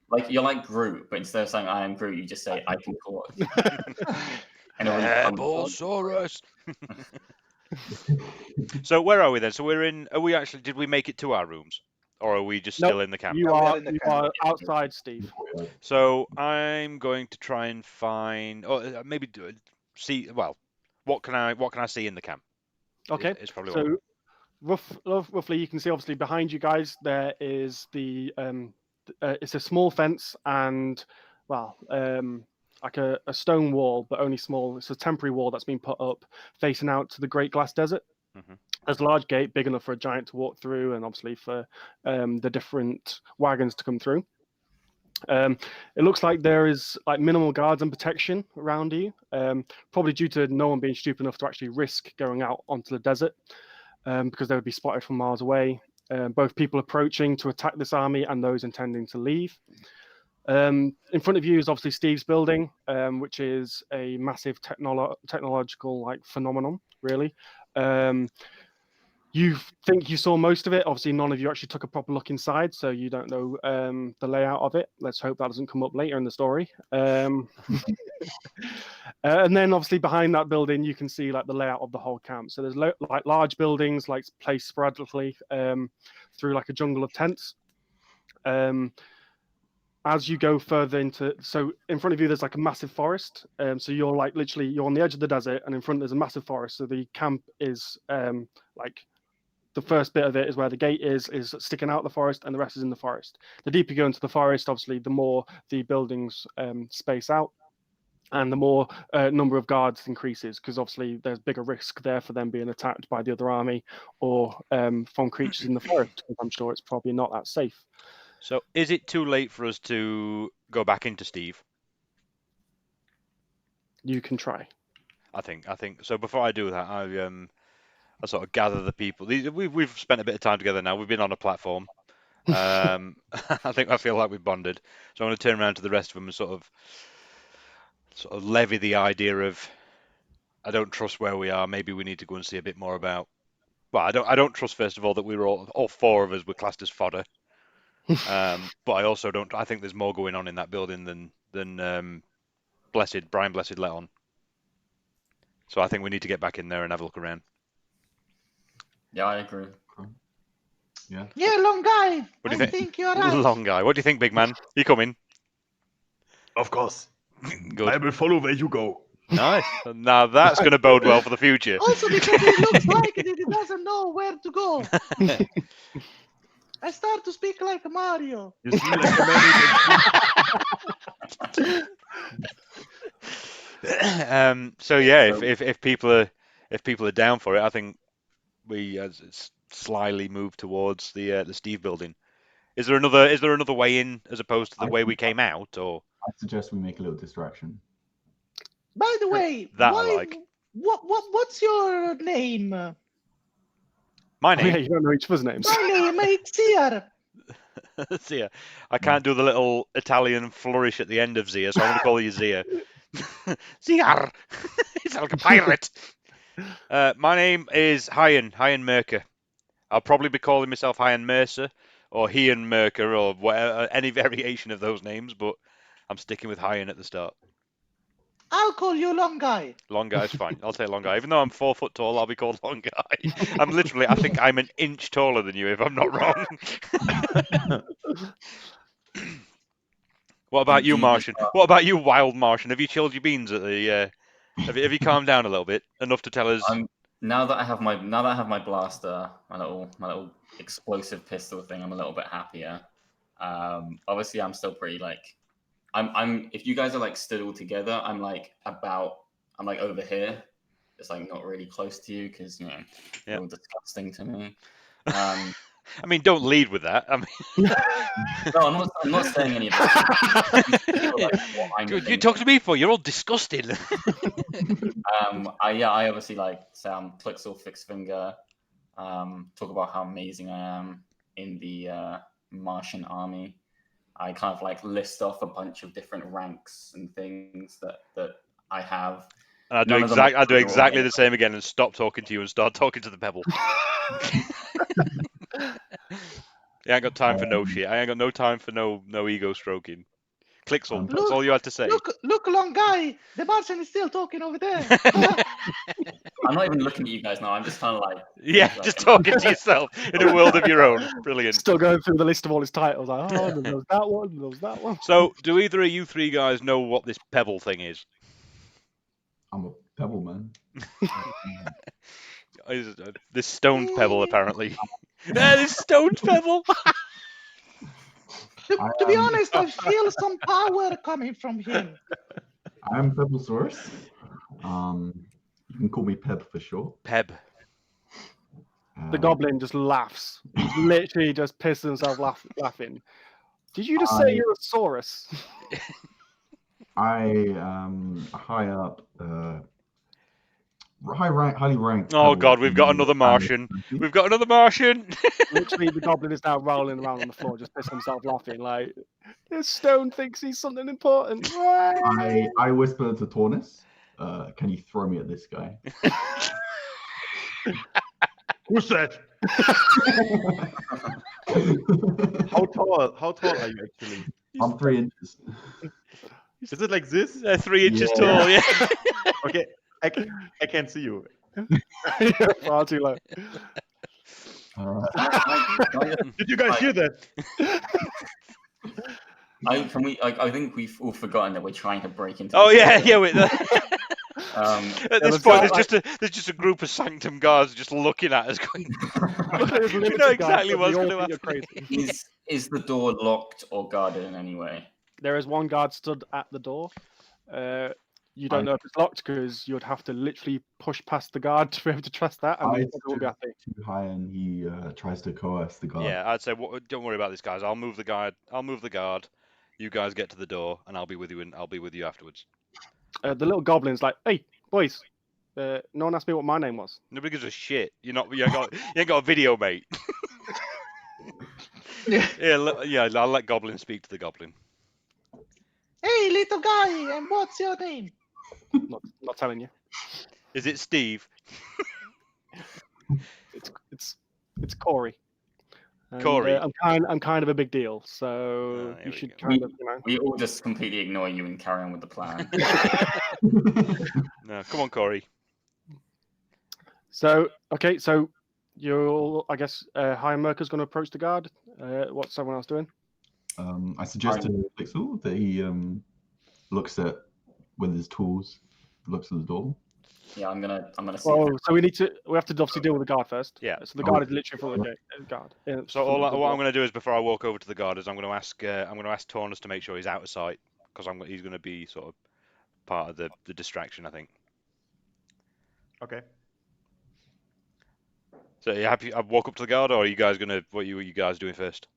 Like you're like Groot, but instead of saying I am Groot, you just say I can talk. And it really Pebble, Soros. So where are we then? So we're in. Are we actually? Did we make it to our rooms, or are we just Nope, still in the camp? You No, we are are in the you camp. are outside, Steve. So I'm going to try and find, or maybe see. Well, what can I see in the camp? Okay. It's probably what. So roughly, you can see obviously behind you guys there is the it's a small fence and like a stone wall, but only small. It's a temporary wall that's been put up facing out to the Great Glass Desert. Mhm. There's a large gate big enough for a giant to walk through, and obviously for the different wagons to come through. It looks like there is like minimal guards and protection around you, probably due to no one being stupid enough to actually risk going out onto the desert, because they would be spotted from miles away. Both people approaching to attack this army and those intending to leave. In front of you is obviously Steve's building, which is a massive technological like phenomenon, really. You think you saw most of it. Obviously, none of you actually took a proper look inside, so you don't know the layout of it. Let's hope that doesn't come up later in the story. And then, obviously, behind that building, you can see like the layout of the whole camp. So there's like large buildings, like placed sporadically through like a jungle of tents. As you go further into, so in front of you, there's like a massive forest. So you're like literally you're on the edge of the desert, and in front there's a massive forest. So the camp is like. The first bit of it is where the gate is sticking out of the forest, and the rest is in the forest. The deeper you go into the forest, obviously, the more the buildings space out, and the more number of guards increases, because obviously there's bigger risk there for them being attacked by the other army or from creatures in the forest, because I'm sure it's probably not that safe. So is it too late for us to go back into Steve? You can try. I think so. Before I do that, I sort of gather the people. We've spent a bit of time together now. We've been on a platform. I feel like we've bonded. So I'm going to turn around to the rest of them and sort of levy the idea of, I don't trust where we are. Maybe we need to go and see a bit more about. Well, I don't trust first of all that we were all four of us were classed as fodder. But I also don't. I think there's more going on in that building than Brian Blessed let on. So I think we need to get back in there and have a look around. yeah, I agree. Yeah. Yeah, long guy. What do you I think? think you're right. Long guy. What do you think, big man? You coming? Of course. Good. I will follow where you go. Nice. Now that's going to bode well for the future. Also because he looks like it, he doesn't know where to go. I start to speak like Mario. You seem like a man who can So yeah, So- if people are down for it, I think we slyly move towards the S.D.E.E.V building. Is there another way in as opposed to the way we came out, or I suggest we make a little distraction. By the way, that I why? like. What's your name? My Oh, yeah, name? you don't know each other's names. My name is Zia. Zia. I can't do the little Italian flourish at the end of Zia, so I'm going to call you Zia. Zia! It's like a pirate. My name is Hyan Merker. I'll probably be calling myself Hyan Mercer, or Hian Merker, or whatever, any variation of those names, but I'm sticking with Hyan at the start. I'll call you Long Guy. Long Guy's fine. I'll take Long Guy. Even though I'm 4 foot tall, I'll be called Long Guy. I think I'm an inch taller than you, if I'm not wrong. What about you, Martian? What about you, Wild Martian? Have you chilled your beans at the? Have you calmed down a little bit enough to tell us? Now that I have my blaster, my little explosive pistol thing, I'm a little bit happier. Obviously, I'm still pretty like, I'm. If you guys are like stood all together, I'm like over here, just like not really close to you because you're all disgusting to me. I mean, don't lead with that. I mean, no, I'm not saying any of this. You talk to me for? You're all disgusted. I obviously like Sam Clixel Fixed Finger. Talk about how amazing I am in the Martian army. I kind of like list off a bunch of different ranks and things that I have. And I'll do exactly the same again and stop talking to you and start talking to the Pebble. I ain't got time for no shit. I ain't got no time for no ego stroking. Clixel, that's all you had to say. Look, Long Guy. The Martian is still talking over there. I'm not even looking at you guys now. I'm just kind of like just talking to yourself in a world of your own. Brilliant. Still going through the list of all his titles. Like, oh, there was that one, there was that one. So, do either of you three guys know what this Pebble thing is? I'm a Pebble man. This stoned Pebble, apparently. This stoned Pebble. To be honest, I feel some power coming from him. I'm Pebble Soros. You can call me Peb for short. Peb. The goblin just laughs. He's literally just pissed himself laughing. Did you just say you're a Soros? I am high up, highly ranked. Oh God, we've got another Martian. We've got another Martian. Literally, the goblin is now rolling around on the floor, just pissing himself laughing. Like, this stone thinks he's something important. I whisper to Taunus, can you throw me at this guy? Who's that? How tall are you actually? I'm 3 inches. Is it like this? 3 inches tall, yeah. Okay, I can't see you. Far too low. Did you guys hear that? I think we've all forgotten that we're trying to break into. Oh yeah. At this point, like... there's just a group of Sanctum guards just looking at us, going, you know exactly what's going to happen. Is the door locked or guarded in any way? There is one guard stood at the door. You don't know if it's locked because you'd have to literally push past the guard to be able to trust that. And I won't be happy. Too high, and he tries to coerce the guard. Yeah, I'd say don't worry about this, guys. I'll move the guard. You guys get to the door, and I'll be with you. And I'll be with you afterwards. The little goblin's like, "Hey, boys, no one asked me what my name was." Nobody gives a shit. You ain't got a video, mate. Yeah. I'll let Goblin speak to the Goblin. Hey, little guy, and what's your name? Not telling you. Is it Steve? It's Corey. And, Corey. I'm kind of a big deal, so you should kind of, We all just completely ignore you and carry on with the plan. No, come on, Corey. So you're, I guess, High Merker's going to approach the guard. What's someone else doing? I suggest to Pixel that he looks at with his tools, looks at the door. Yeah, I'm gonna see. Oh, so we have to obviously deal with the guard first. Yeah. So the guard is literally for the guard. So what I'm going to do is, before I walk over to the guard, is I'm going to ask Taunus to make sure he's out of sight, because he's going to be sort of part of the distraction, I think. Okay. So you happy? I walk up to the guard, or are you guys gonna? What are you guys doing first?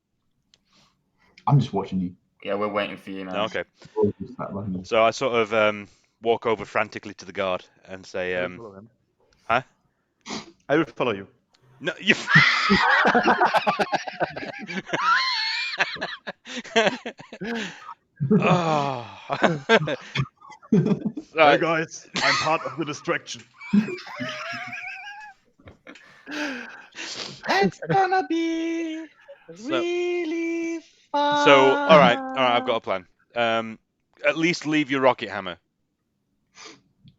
I'm just watching you. Yeah, we're waiting for you now. No, okay. Always just sat behind you. So I sort of walk over frantically to the guard and say, I will follow him. huh? I will follow you. No, you. Oh. Hey Right. guys, I'm part of the distraction. It's gonna be So- really fun. So, all right, I've got a plan. At least leave your rocket hammer.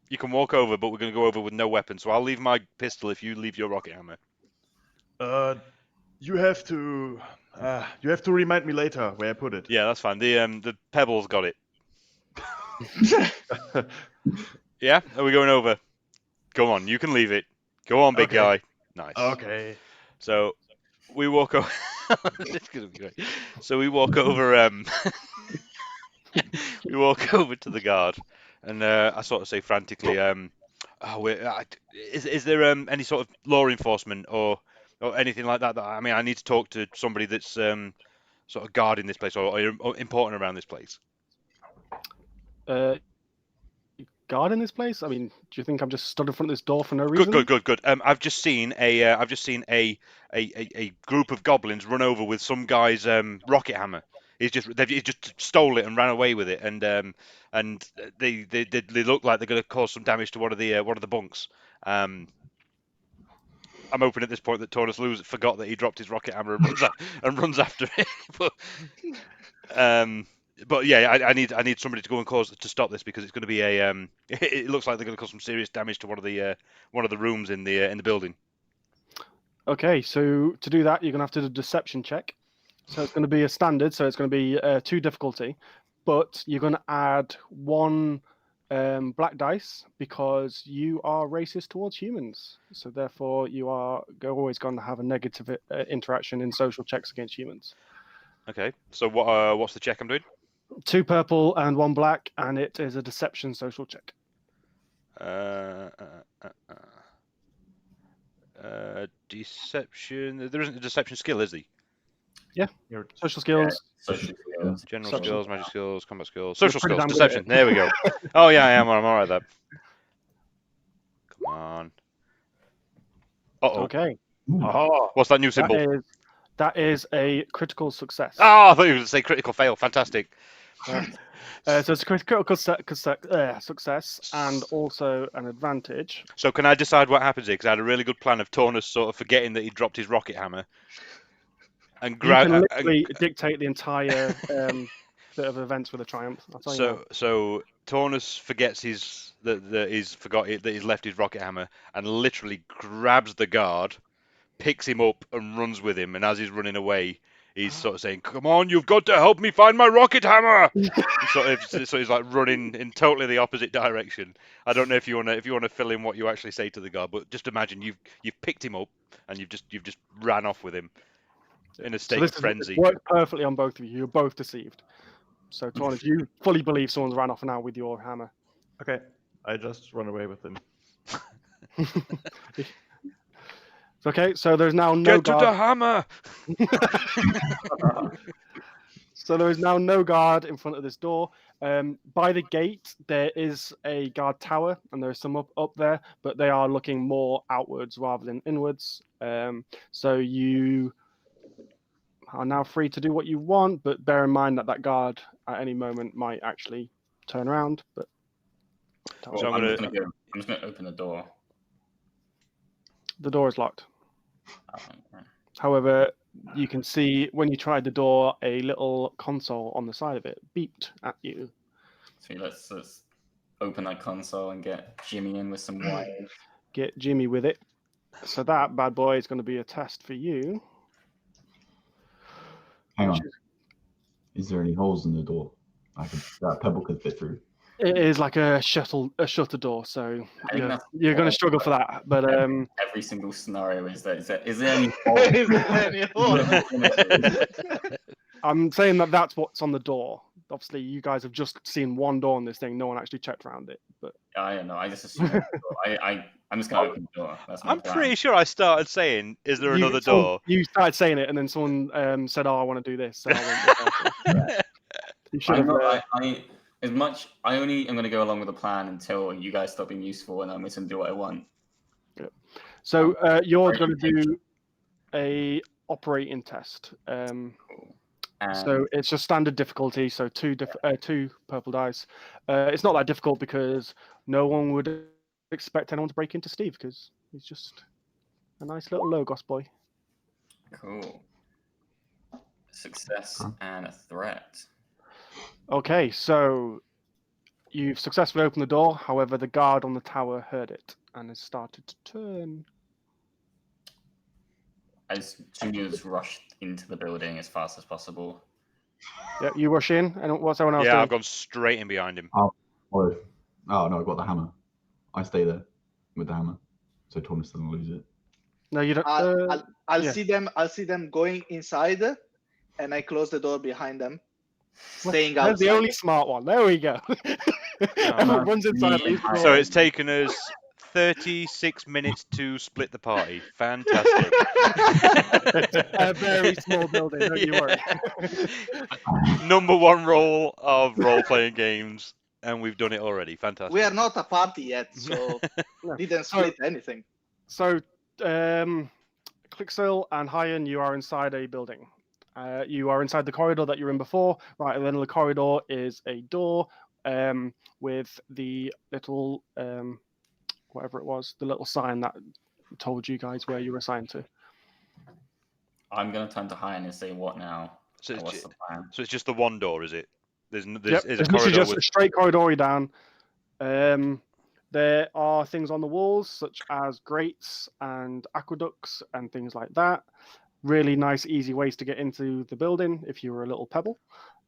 You can walk over, but we're going to go over with no weapon. So I'll leave my pistol if you leave your rocket hammer. You have to remind me later where I put it. Yeah, that's fine. The Pebble's got it. Yeah, are we going over? Come on, you can leave it. Go on, big Okay. guy. Nice. Okay. So we walk over. It's gonna be great. So we walk over. We walk over to the guard, and I sort of say frantically, is there any sort of law enforcement or anything like that? I mean, I need to talk to somebody that's sort of guarding this place or important around this place. Guard in this place? I mean, do you think I'm just stood in front of this door for no reason? Good. I've just seen a group of goblins run over with some guy's rocket hammer. He's just stole it and ran away with it, and they look like they're going to cause some damage to one of the bunks. I'm hoping at this point that Tornus forgot that he dropped his rocket hammer and runs after it. But yeah, I need somebody to go and to stop this because it's going to be it looks like they're going to cause some serious damage to one of the rooms in the building. Okay, so to do that, you're going to have to do a deception check. So it's going to be a standard, so it's going to be 2 difficulty, but you're going to add 1 black dice because you are racist towards humans. So therefore, you are always going to have a negative interaction in social checks against humans. Okay, so what's the check I'm doing? 2 purple and 1 black, and it is a deception social check. Deception. There isn't a deception skill, is there? Yeah. Social skills. Social skills. General Social skills, magic skills, combat skills, social pretty skills, damn good at deception. it. There we go. Oh yeah, I am. I'm alright at that. Come on. Uh-oh. Okay. Oh, What's that new symbol? That is a critical success. Oh, I thought you were going to say critical fail. Fantastic. So it's a critical success and also an advantage. So can I decide what happens here? Because I had a really good plan of Tornus sort of forgetting that he dropped his rocket hammer. And You can literally dictate the entire bit of events with a triumph. I'll tell you now. So Tornus forgets that he's left his rocket hammer and literally grabs the guard, picks him up and runs with him. And as he's running away, he's sort of saying, "Come on, you've got to help me find my rocket hammer." So he's like running in totally the opposite direction. I don't know if you want to fill in what you actually say to the guard, but just imagine you've picked him up and you've just ran off with him in a state of frenzy. It worked perfectly on both of you. You're both deceived. So, Tornus, you fully believe someone's ran off now with your hammer. okay. I just run away with him. Okay, so there's now no Get to the guard. hammer! So there is now no guard in front of this door. By the gate, there is a guard tower, and there is some up there, but they are looking more outwards rather than inwards. So you are now free to do what you want, but bear in mind that guard at any moment might actually turn around. But So I'm just going to open the door. the door is locked. Right. However, you can see when you tried the door, a little console on the side of it beeped at you. So let's open that console and get Jimmy in with some wires. Get Jimmy with it. So that bad boy is going to be a test for you. Hang on. Is there any holes in the door that Pebble could fit through? It is like a shutter door, so you're going to struggle for that. But Every single scenario is there any Is there any hole? I'm saying that's what's on the door. obviously you guys have just seen one door on this thing. No one actually checked around it. But I don't know. I just assume. I'm just gonna open the door. That's my I'm plan. pretty sure I started saying, "Is there another someone- door?" You started saying it, and then someone said, "Oh, I want to do this." So I went with that. You should I'm have. not, as much. I only am gonna go along with the plan until you guys stop being useful, and I'm just gonna do what I want. So you're very going to do a operating test. And So it's just standard difficulty. So two purple dice. It's not that difficult because no one would expect anyone to break into Steve because he's just a nice little Logos boy. cool. Success and a threat. Okay, so you've successfully opened the door. However, the guard on the tower heard it and has started to turn. I just rushed into the building as fast as possible. Yeah, you rush in, and what's everyone else Yeah, doing? I've gone straight in behind him. Oh no, I've got the hammer. I stay there with the hammer, so Thomas doesn't lose it. No, you don't. I'll yeah. see them. I'll see them going inside, and I close the door behind them, staying That's outside. the only smart one. There we go. Everyone runs inside. Me Leaves the and door. So it's taken us 36 minutes to split the party. Fantastic. A very small building. Don't you worry. Number one role of role-playing games, and we've done it already. Fantastic. We are not a party yet, so No. didn't split anything. So, Clicksil and Hyan, you are inside a building. You are inside the corridor that you were in before. Right at the end of the corridor is a door with the little, whatever it was, the little sign that told you guys where you were assigned to. I'm gonna turn to Hyan and say, "What now? So What's the plan?" it's just the one door, is it? There's Yep, a it's literally corridor just with... a straight corridor down. There are things on the walls such as grates and aqueducts and things like that. Really nice, easy ways to get into the building if you were a little Pebble.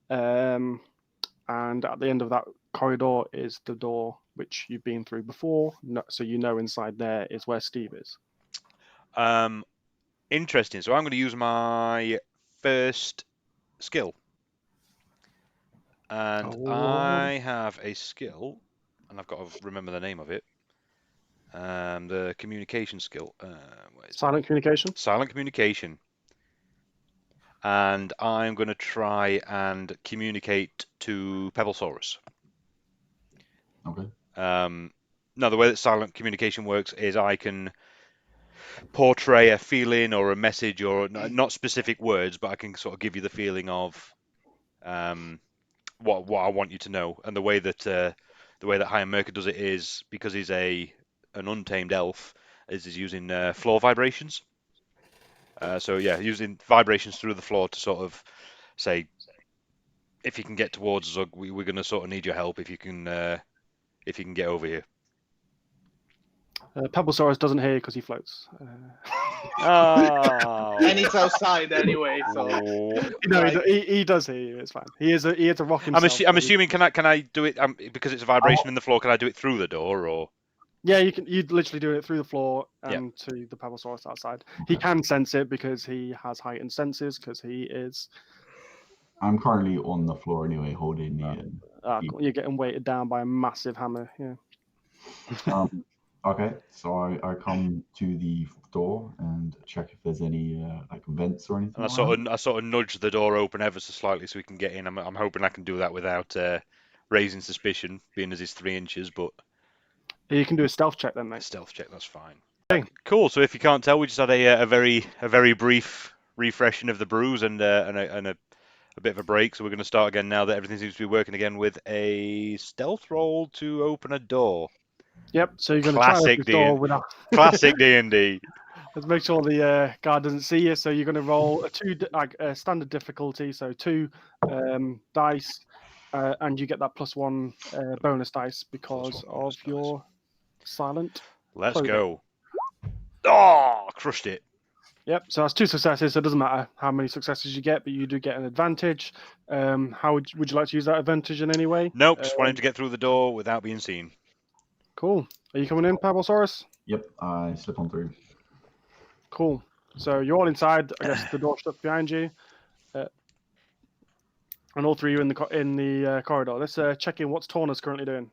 And at the end of that corridor is the door which you've been through before. So you know inside there is where Steve is. Interesting. So I'm going to use my first skill. And I have a skill, and I've got to remember the name of it. The communication skill. Silent communication? Silent communication. And I'm going to try and communicate to Pebble Soros. Okay. Now, the way that silent communication works is I can portray a feeling or a message, or not specific words, but I can sort of give you the feeling of what I want you to know. And the way that Hyan Merker does it is, because he's an untamed elf, is using floor vibrations. So yeah, using vibrations through the floor to sort of say, if you can get towards us, we're going to sort of need your help. If you can get over here. Pebblesaurus doesn't hear because he floats. Oh. And it's outside anyway, so No, he does hear you. It's fine. He is a rock himself. I'm assuming. Can I do it? Because it's a vibration in the floor. Can I do it through the door or? Yeah, you'd literally do it through the floor to the Pebblesaurus outside. He can sense it because he has heightened senses because he is. I'm currently on the floor anyway, holding the. You're getting weighted down by a massive hammer. Yeah. Okay, so I come to the door and check if there's any like vents or anything. And I sort of nudge the door open ever so slightly so we can get in. I'm hoping I can do that without raising suspicion, being as it's 3 inches. But you can do a stealth check then, mate. Stealth check, that's fine. Okay. Cool. So if you can't tell, we just had a very brief refreshing of the Bruise and a bit of a break. So we're going to start again now that everything seems to be working again with a stealth roll to open a door. Yep. So you're going to try to open the door without classic D&D. Let's make sure the guard doesn't see you. So you're going to roll a standard difficulty, so 2 dice, and you get that +1 bonus dice because of your silent. Let's go. Oh, crushed it. Yep. So that's 2 successes. So it doesn't matter how many successes you get, but you do get an advantage. How would you like to use that advantage in any way? Nope. Just wanting to get through the door without being seen. Cool. Are you coming in, Pebblesaurus? Yep, I slip on through. Cool. So you're all inside. I guess the door shut behind you. And all three are in the corridor. Let's check in what's Tornus currently doing.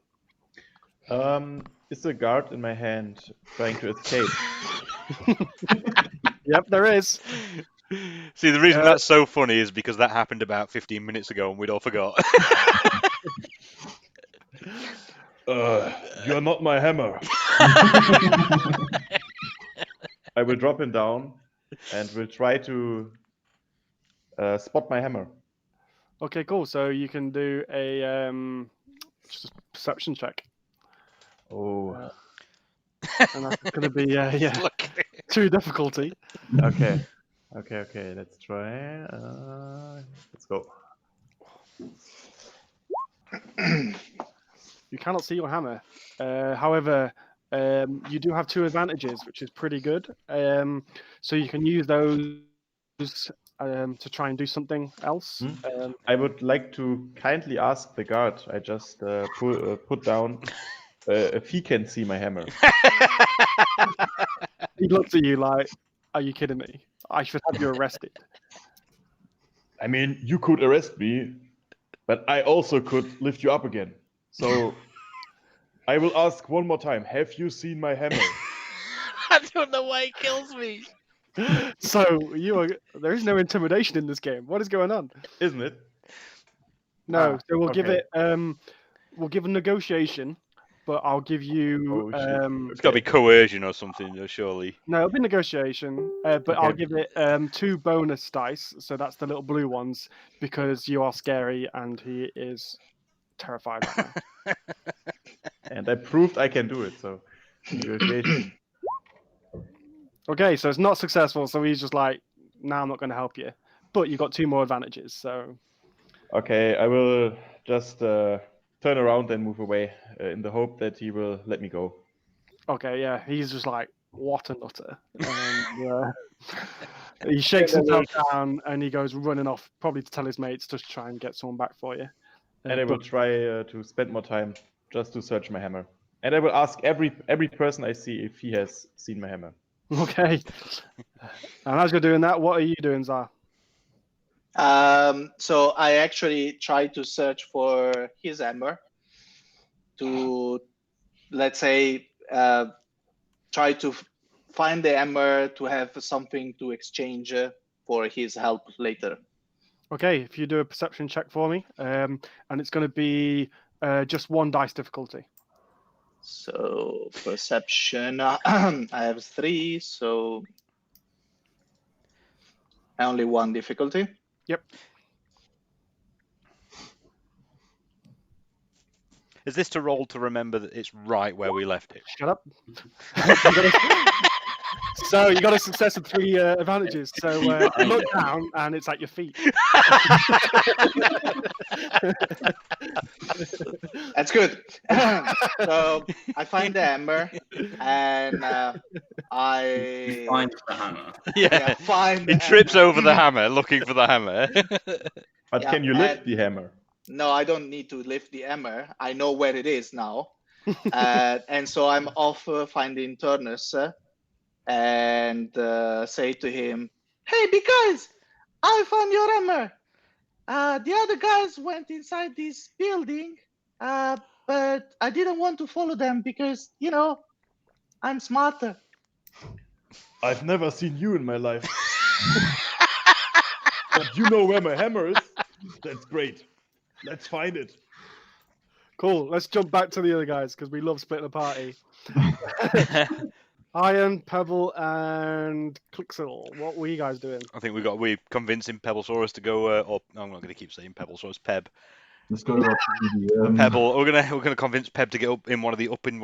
Is a guard in my hand trying to escape? Yep, there is. See, the reason that's so funny is because that happened about 15 minutes ago and we'd all forgot. You are not my hammer. I will drop him down and will try to spot my hammer. Okay, cool. So you can do a just a perception check. Oh, And that's going to be yeah, Look. 2 difficulty. okay. Let's try. Let's go. You cannot see your hammer. However, you do have 2 advantages, which is pretty good. So you can use those to try and do something else. I would like to kindly ask the guard. I just put down if he can see my hammer. He looks at you like, "Are you kidding me? I should have you arrested." I mean, you could arrest me, but I also could lift you up again. So I will ask one more time. Have you seen my hammer? I don't know why it kills me. So there is no intimidation in this game. What is going on? Isn't it? No. So we'll give okay. it. We'll give a negotiation, but I'll give you. Oh, shit. It's got to be coercion or something, surely. No, it'll be negotiation, but I'll give it 2 bonus dice. So that's the little blue ones because you are scary and he is terrified right now. And I proved I can do it. So negotiation. Okay, so it's not successful. So he's just like, "Nah, I'm not going to help you." But you got 2 more advantages. So Okay, I will just turn around and move away in the hope that he will let me go. okay, yeah, he's just like, "What a nutter!" And, he shakes himself down and he goes running off, probably to tell his mates to try and get someone back for you. And I will try to spend more time just to search my hammer. And I will ask every person I see if he has seen my hammer. Okay. And as you're doing that, what are you doing, Zar? So I actually tried to search for his hammer to, let's say, try to find the hammer to have something to exchange for his help later. Okay, if you do a perception check for me, and it's going to be just 1 dice difficulty. So perception, I have 3, so only 1 difficulty. Yep. Is this to roll to remember that it's right where we left it? Shut up. So you got a success of 3 advantages. So you look down and it's at your feet. That's good. So I find the hammer and I Find the hammer. yeah, find He the trips hammer. over the hammer looking for the hammer. But Yeah, can you lift the hammer? No, I don't need to lift the hammer. I know where it is now. And so I'm off finding Turnus and say to him, "Hey, big guys, I found your hammer. The other guys went inside this building, but I didn't want to follow them because, you know, I'm smarter." I've never seen you in my life. But you know where my hammer is? That's great. Let's find it. Cool. Let's jump back to the other guys because we love splitting a party. Iron, Pebble, and Clixel. What were you guys doing? I think we're convincing Pebble Soros to go. Or I'm not going to keep saying Pebble Soros. Peb. Let's go up to the Pebble. We're gonna convince Peb to get up in one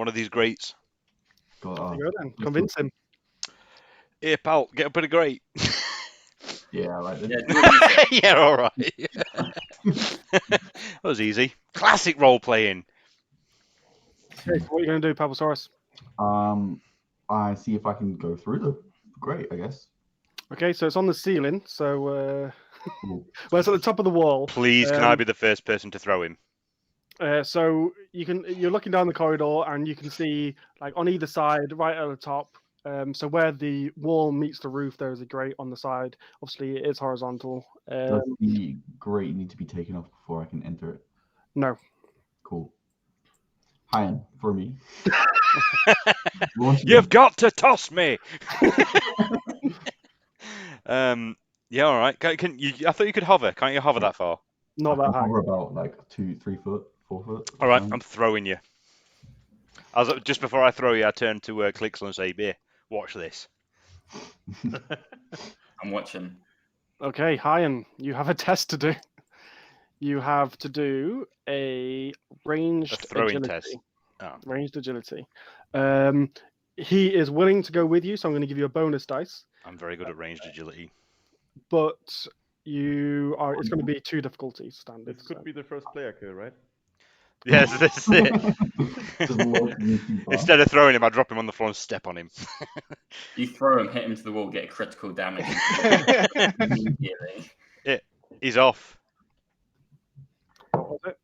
of these grates. God, Go then. Convince him. Here, pal, get up in a grate. yeah, right then. Yeah, do it easy. Yeah, all right. That was easy. Classic role playing. Okay, so what are you going to do, Pebble-saurus? I see if I can go through the grate, I guess. Okay, so it's on the ceiling. So, Cool. well, it's at the top of the wall. Please, can I be the first person to throw him? So you're looking down the corridor and you can see, like, on either side, right at the top, So where the wall meets the roof, there is a grate on the side. Obviously, it is horizontal. Does the grate need to be taken off before I can enter it? No. Cool. High for me. You've got to toss me. Yeah, all right. Can you? I thought you could hover. Can't you hover that far? Not that high. Hover about like 2, 3 foot, 4 foot. All right, I'm throwing you. Just before I throw you, I turn to Clixel and say, "Beer, watch this." I'm watching. Okay, Hyan, you have a test to do. You have to do a ranged throwing agility. test. Oh. Ranged agility. He is willing to go with you, so I'm going to give you a bonus dice. I'm very good at ranged agility. But you are. It's going to be 2 difficulties standard. This could be the first player kill, right? Yes, this is it. Instead of throwing him, I drop him on the floor and step on him. You throw him, hit him to the wall, get critical damage immediately. He's off. What was it?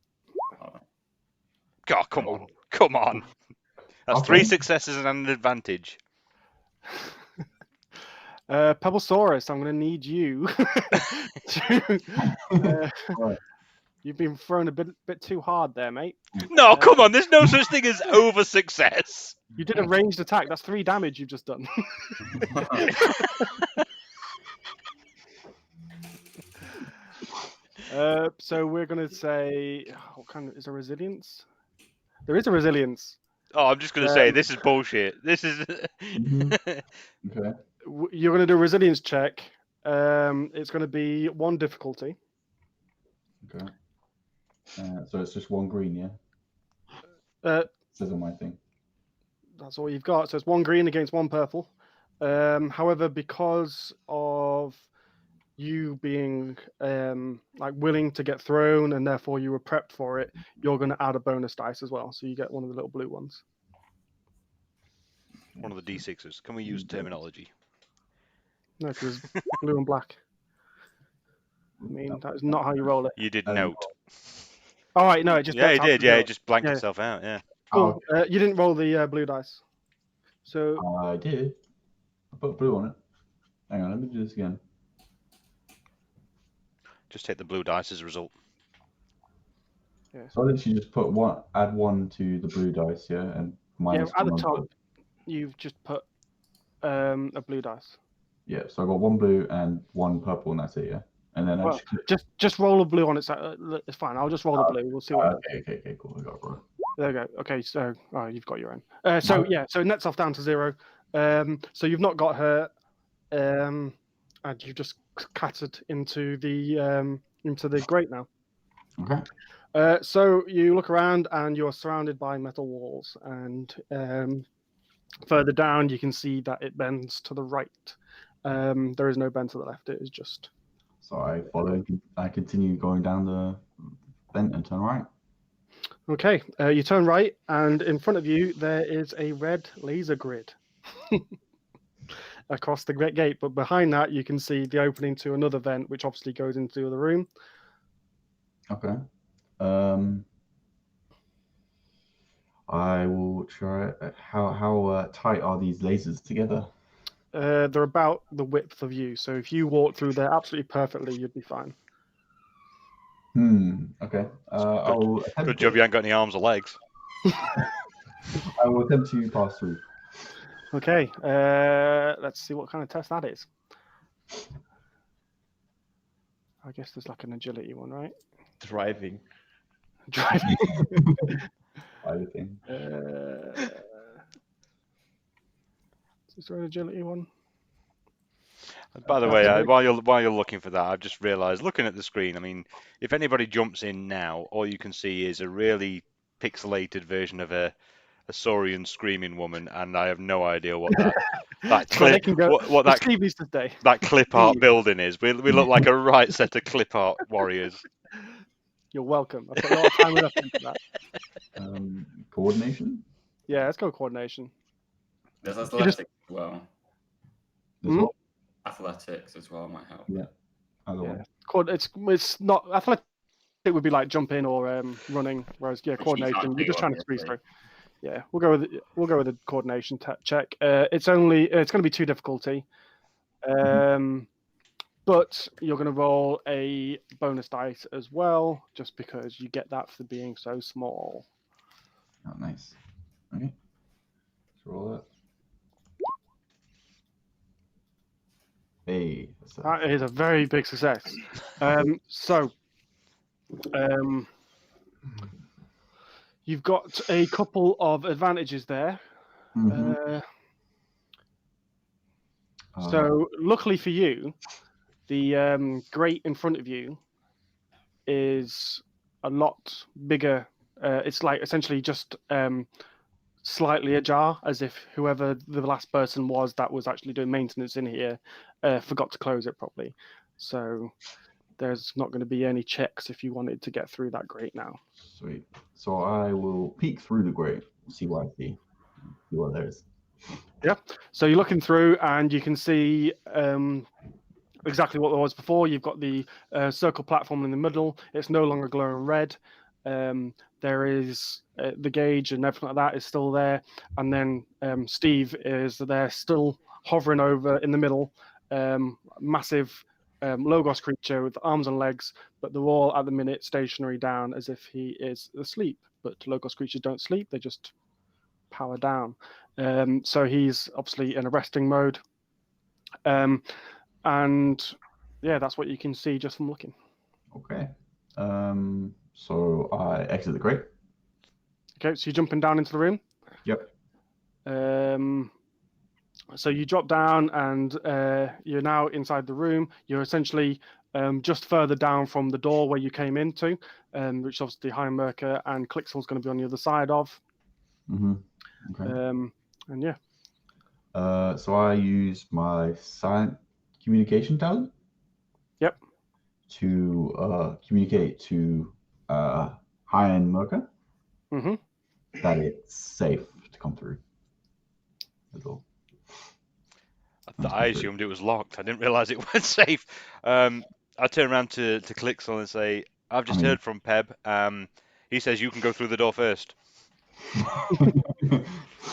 God, come on. Come on. That's 3 successes and an advantage. Pebble Soros, I'm going to need you to. You've been thrown a bit too hard there, mate. No, come on. There's no such thing as over success. You did a ranged attack. That's 3 damage you've just done. So we're going to say, what kind of, is there resilience? There is a resilience. Oh, I'm just going to say, this is bullshit. This is... Okay. You're going to do a resilience check. It's going to be 1 difficulty. Okay. So it's just 1 green, yeah? It says on my thing. That's all you've got. So it's 1 green against 1 purple. However, because of you being like willing to get thrown and therefore you were prepped for it, you're going to add a bonus dice as well. So you get one of the little blue ones. One of the D6s. Can we use terminology? No, because blue and black. I mean, that is not how you roll it. You did note. All right, no, it just... Yeah, he did. Yeah, it he just blanked himself out, yeah. Cool. You didn't roll the blue dice. So... I did. I put blue on it. Hang on, let me do this again. Just take the blue dice as a result. Yeah. So I literally just put add 1 to the blue dice, yeah? And minus at the 1 top, you've just put a blue dice. Yeah, so I got 1 blue and 1 purple, and that's it, yeah? And then Well, just roll a blue on it. It's fine. I'll just roll the blue. We'll see what. Okay, cool. I got it, bro. There we go. Okay, so you've got your own. So it nets off down to 0. So you've not got her, and you've just cattered into the grate now. Okay. So you look around and you're surrounded by metal walls, and further down you can see that it bends to the right. There is no bend to the left. It is just. So I continue going down the vent and turn right. Okay, you turn right, and in front of you there is a red laser grid across the great gate. But behind that, you can see the opening to another vent, which obviously goes into the other room. Okay. I will try. How tight are these lasers together? They're about the width of you, so if you walk through there absolutely perfectly, you'd be fine. Okay. Good job you ain't got any arms or legs. I will attempt to pass through. Okay. Let's see what kind of test that is. I guess there's like an agility one, right? Driving. Driving. Driving. Is there an agility one? By the way, while you're looking for that, I've just realised, looking at the screen, I mean, if anybody jumps in now, all you can see is a really pixelated version of a saurian screaming woman, and I have no idea what that clip that clip art building is. We look like a right set of clip art warriors. You're welcome. I put a lot of time and effort into that. Coordination? Yeah, let's go coordination. There's athletics as well. Athletics as well might help. Yeah. It's not athletic. It would be like jumping or running, whereas coordination. You're just trying to squeeze through. Yeah, we'll go with the coordination check. It's going to be 2 difficulty, but you're going to roll a bonus dice as well, just because you get that for being so small. Oh, nice. All right. Let's roll it. Hey. That is a very big success. You've got a couple of advantages there. So luckily for you, the grate in front of you is a lot bigger. It's like essentially just slightly ajar, as if whoever the last person was that was actually doing maintenance in here forgot to close it properly. So there's not going to be any checks if you wanted to get through that grate now. Sweet. So I will peek through the grate, see what I see what there is. Yeah. So you're looking through, and you can see exactly what there was before. You've got the circle platform in the middle. It's no longer glowing red. There is the gauge and everything like that is still there. And then Steve is there, still hovering over in the middle. Massive Logos creature with arms and legs, but they're all at the minute stationary down as if he is asleep. But Logos creatures don't sleep; they just power down. So he's obviously in a resting mode. And yeah, that's what you can see just from looking. Okay. So I exit the grate. Okay, so you're jumping down into the room. Yep. So you drop down, and you're now inside the room. You're essentially just further down from the door where you came into, which obviously Heimerker and Clixel's going to be on the other side of. Okay. And yeah. So I use my silent communication talent. Yep. To communicate to Heimerker that it's safe to come through the door. I assumed it was locked. I didn't realize it was safe. I turn around to Clixel and say, I've just heard from Peb. He says you can go through the door first.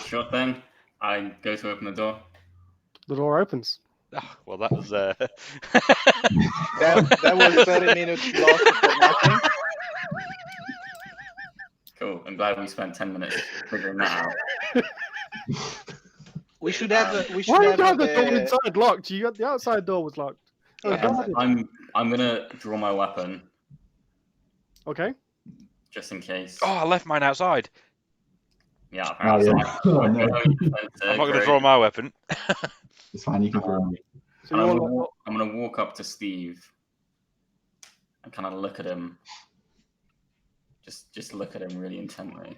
Sure thing. I go to open the door. The door opens. Oh, well, that was... that was 30 minutes lost for nothing. Cool. I'm glad we spent 10 minutes figuring that out. We should have. Why you got the door inside locked? You got the outside door was locked. I'm gonna draw my weapon. Okay. Just in case. Oh, I left mine outside. Yeah. Apparently I'm not going to draw my weapon. It's fine. You can throw me. So I'm gonna walk up to Steve and kind of look at him. Just look at him really intently.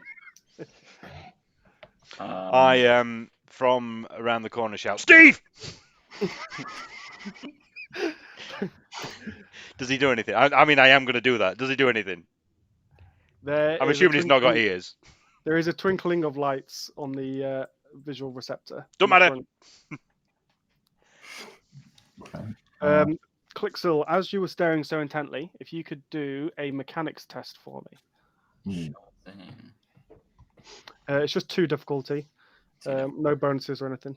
I from around the corner shout, Steve! Does he do anything? I mean, I am going to do that. Does he do anything? I'm assuming he's not got ears. There is a twinkling of lights on the visual receptor. Don't matter. Clixel, as you were staring so intently, if you could do a mechanics test for me. It's just 2 difficulty. No bonuses or anything.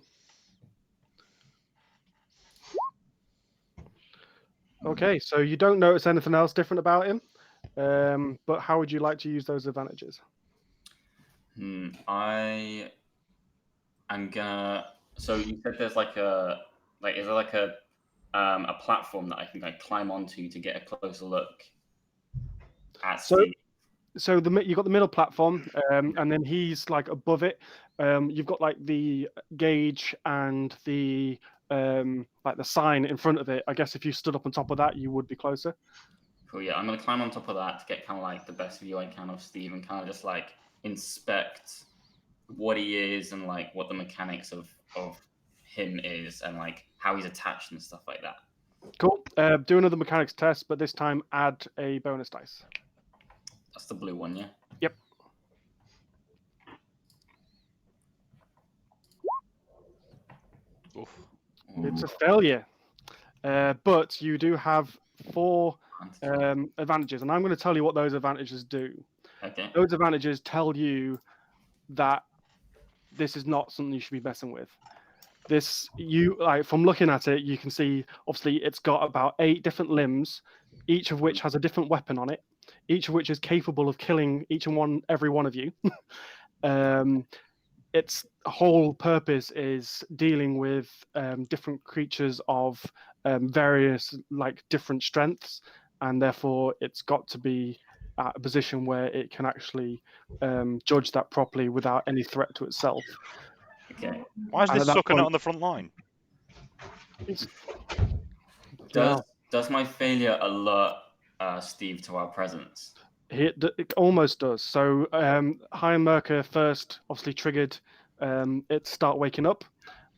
Okay, so you don't notice anything else different about him, but how would you like to use those advantages? I am gonna. So you said there's is there like a platform that I can climb onto to get a closer look at Steve? So you've got the middle platform, and then he's like above it. You've got like the gauge and the like the sign in front of it. I guess if you stood up on top of that, you would be closer. Cool. Yeah, I'm gonna climb on top of that to get kind of like the best view I can of Steve and kind of just like inspect what he is and like what the mechanics of him is and like how he's attached and stuff like that. Cool. Do another mechanics test, but this time add a bonus dice. That's the blue one, yeah? Yep. Oof. It's a failure. But you do have 4 advantages, and I'm going to tell you what those advantages do. Okay. Those advantages tell you that this is not something you should be messing with. This, you like, from looking at it, you can see obviously it's got about 8 different limbs, each of which has a different weapon on it, each of which is capable of killing every one of you. Its whole purpose is dealing with different creatures of various different strengths, and therefore it's got to be at a position where it can actually judge that properly without any threat to itself. Okay. Why is And this at that sucker not point- on the front line? Does my failure alert Steve to our presence? It almost does. So High Merker first obviously triggered it start waking up,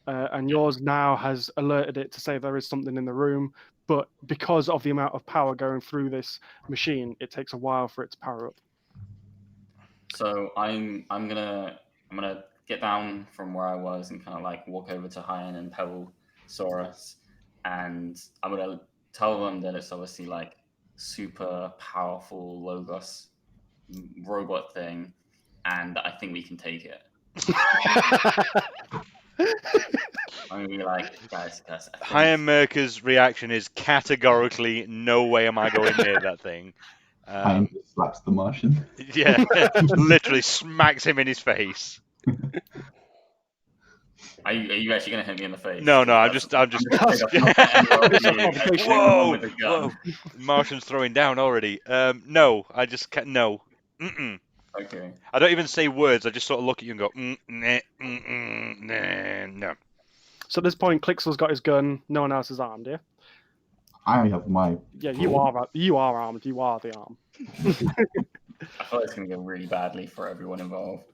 and yours now has alerted it to say there is something in the room. But because of the amount of power going through this machine, it takes a while for it to power up. So I'm gonna get down from where I was and kind of like walk over to Hyen and Pebble, Soros, and I'm gonna tell them that it's obviously like super powerful Logos robot thing, and I think we can take it. I'm gonna be like, guys. I think Higher Merker's reaction is categorically, no way am I going near that thing. Hyen just slaps the Martian. Yeah, literally smacks him in his face. Are you actually gonna hit me in the face? No, I'm That's- just. I'm just straight up not gonna interrupt It's a you. provocation. Shoot the one with the Whoa! gun. Martian's throwing down already. No, I just can't. No. Mm-mm. Okay. I don't even say words. I just sort of look at you and go, nah, nah, no. So at this point, Clixel's got his gun. No one else is armed. Yeah. I have my. Yeah, you are. You are armed. You are the arm. I feel like it's gonna go really badly for everyone involved.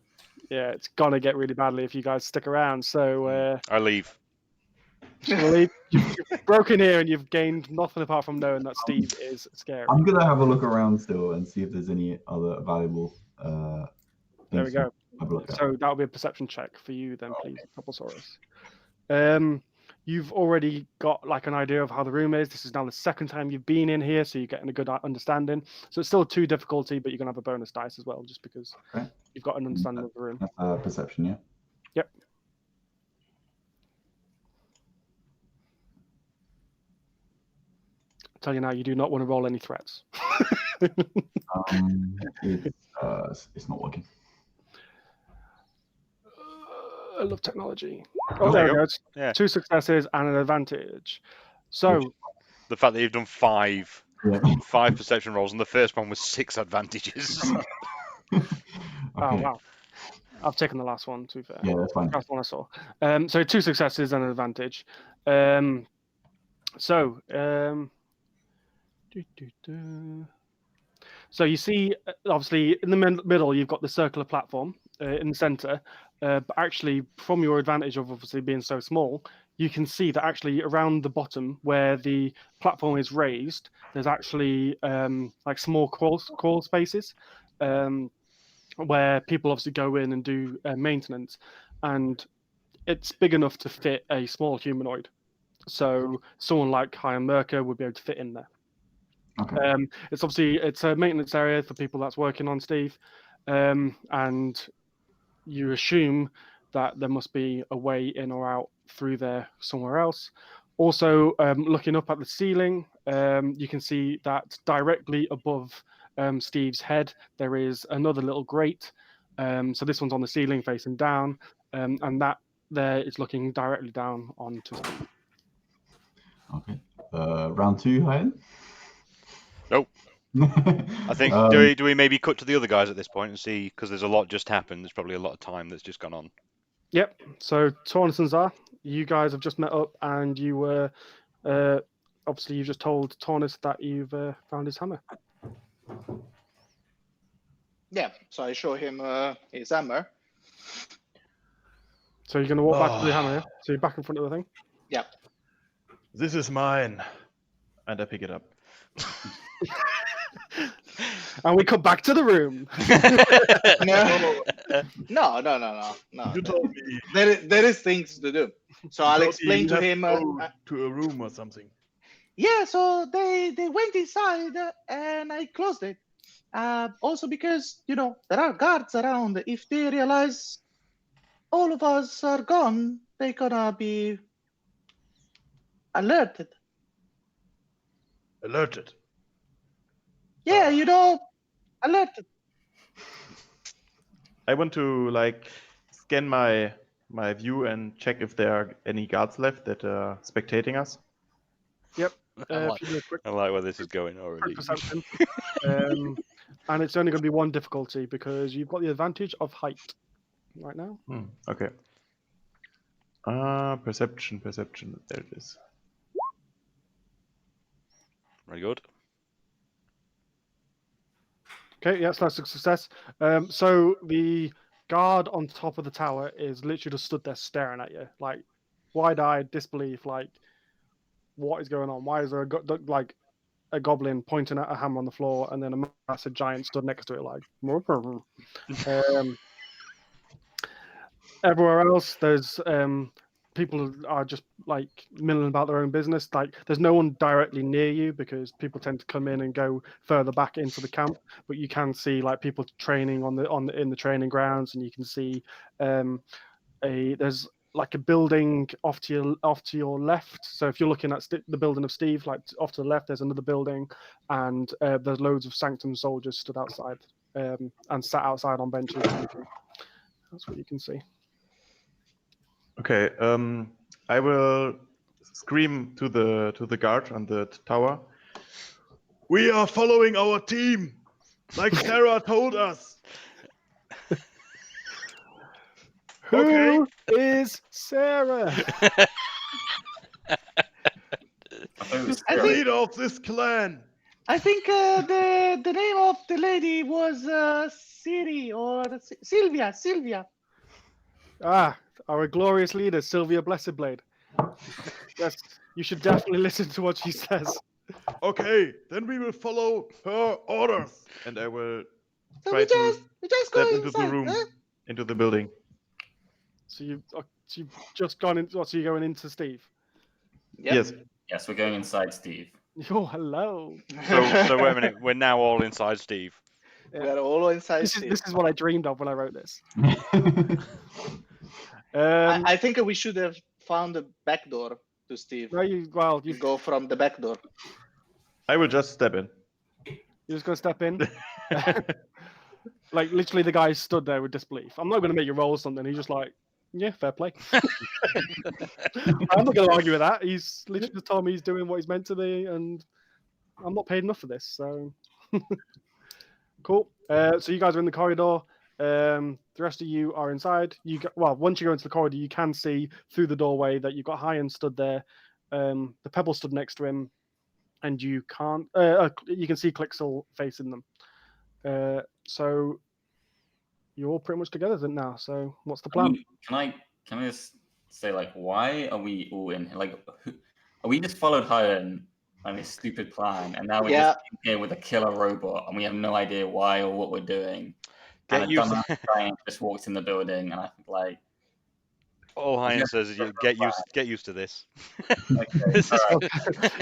Yeah, it's gonna get really badly if you guys stick around. So I leave. you've broken here and you've gained nothing apart from knowing that Steve is scary. I'm gonna have a look around still and see if there's any other valuable. There we go. Have a look at. So that'll be a perception check for you then, please, Toposaurus. You've already got like an idea of how the room is. This is now the second time you've been in here, so you're getting a good understanding. So it's still 2 difficulty, but you're gonna have a bonus dice as well, just because Okay. you've got an understanding of the room. That's perception, yeah. Yep. I'll tell you now, you do not want to roll any threats. It's not working. I love technology. Oh, Oh, there there you it go. goes. Yeah. 2 successes and an advantage. So The fact that you've done 5 Yeah. perception rolls, and the first one was 6 advantages. Oh Okay. wow, I've taken the last one. To be fair, Yeah, that's fine. that's the one I saw. So 2 successes and an advantage. So you see, obviously, in the middle, you've got the circular platform in the center. But actually, from your advantage of obviously being so small, you can see that actually around the bottom where the platform is raised, there's actually like small crawl spaces where people obviously go in and do maintenance. And it's big enough to fit a small humanoid. So someone like High Merker would be able to fit in there. Okay. It's a maintenance area for people that's working on Steve, and you assume that there must be a way in or out through there somewhere else. Also, looking up at the ceiling, you can see that directly above Steve's head there is another little grate. So this one's on the ceiling facing down, and that there is looking directly down onto Steve. Okay. Round 2, Hyen? Nope. I think do we maybe cut to the other guys at this point and see, because there's a lot just happened. There's probably a lot of time that's just gone on. Yep. So Tornus and Zar, you guys have just met up, and you were obviously you've just told Tornus that you've found his hammer. Yeah, so I show him his hammer. So you're going to walk back to the hammer, yeah? So you're back in front of the thing? Yeah. This is mine. And I pick it up. And we come back to the room. No. You told me. There is things to do. So I'll you explain to have him. go to a room or something. Yeah, so they went inside and I closed it. Also because, there are guards around. If they realize all of us are gone, they're gonna be alerted. Alerted. Yeah, alerted. I want to scan my view and check if there are any guards left that are spectating us. Yep. I If like, you do a quick I like where this is going quick already. perception, and it's only going to be one difficulty because you've got the advantage of height right now. Okay. Perception. There it is. Very good. Okay, yes, that's a success. So the guard on top of the tower is literally just stood there staring at you, like wide-eyed disbelief, like what is going on? Why is there a goblin pointing at a hammer on the floor and then a massive giant stood next to it, like. Everywhere else, there's people who are just like milling about their own business. Like there's no one directly near you because people tend to come in and go further back into the camp. But you can see like people training in the training grounds, and you can see there's like a building off to your left. So if you're looking at the building of Steve, like off to the left, there's another building, and there's loads of Sanctum soldiers stood outside and sat outside on benches. That's what you can see. Okay. I will scream to the guard on the tower. We are following our team, like Sarah told us. Who is Sarah? I think- Leader of this clan. I think the name of the lady was Siri or Sylvia. Ah, our glorious leader, Sylvia Blessedblade. Yes, you should definitely listen to what she says. Okay, then we will follow her orders, and I will So try we to just go step into inside. the room, Huh? into the building. So you've just gone into. So you're going into Steve. Yep. Yes. Yes, we're going inside, Steve. Oh, hello. So wait a minute. We're now all inside Steve. We're all inside. This Steve. is what I dreamed of when I wrote this. I think we should have found a back door to Steve. No, you You go from the back door. I will just step in. You're just gonna step in. Like literally, the guy stood there with disbelief. I'm not gonna make you roll something. He's just like, yeah, fair play. I'm not gonna argue with that. He's literally just told me he's doing what he's meant to be, and I'm not paid enough for this. So cool. So you guys are in the corridor. The rest of you are inside. Once you go into the corridor, you can see through the doorway that you've got Hyan stood there. The Pebble stood next to him, and you can't. You can see Clixel facing them. So you're all pretty much together now. So what's the plan? Can I just say, like, why are we all in here? Like, are we just followed Hyan on this stupid plan, and now we're just in here with a killer robot, and we have no idea why or what we're doing? Get used to giant just walked in the building, and I think, like, all Hyan says is get used to this. okay, This is-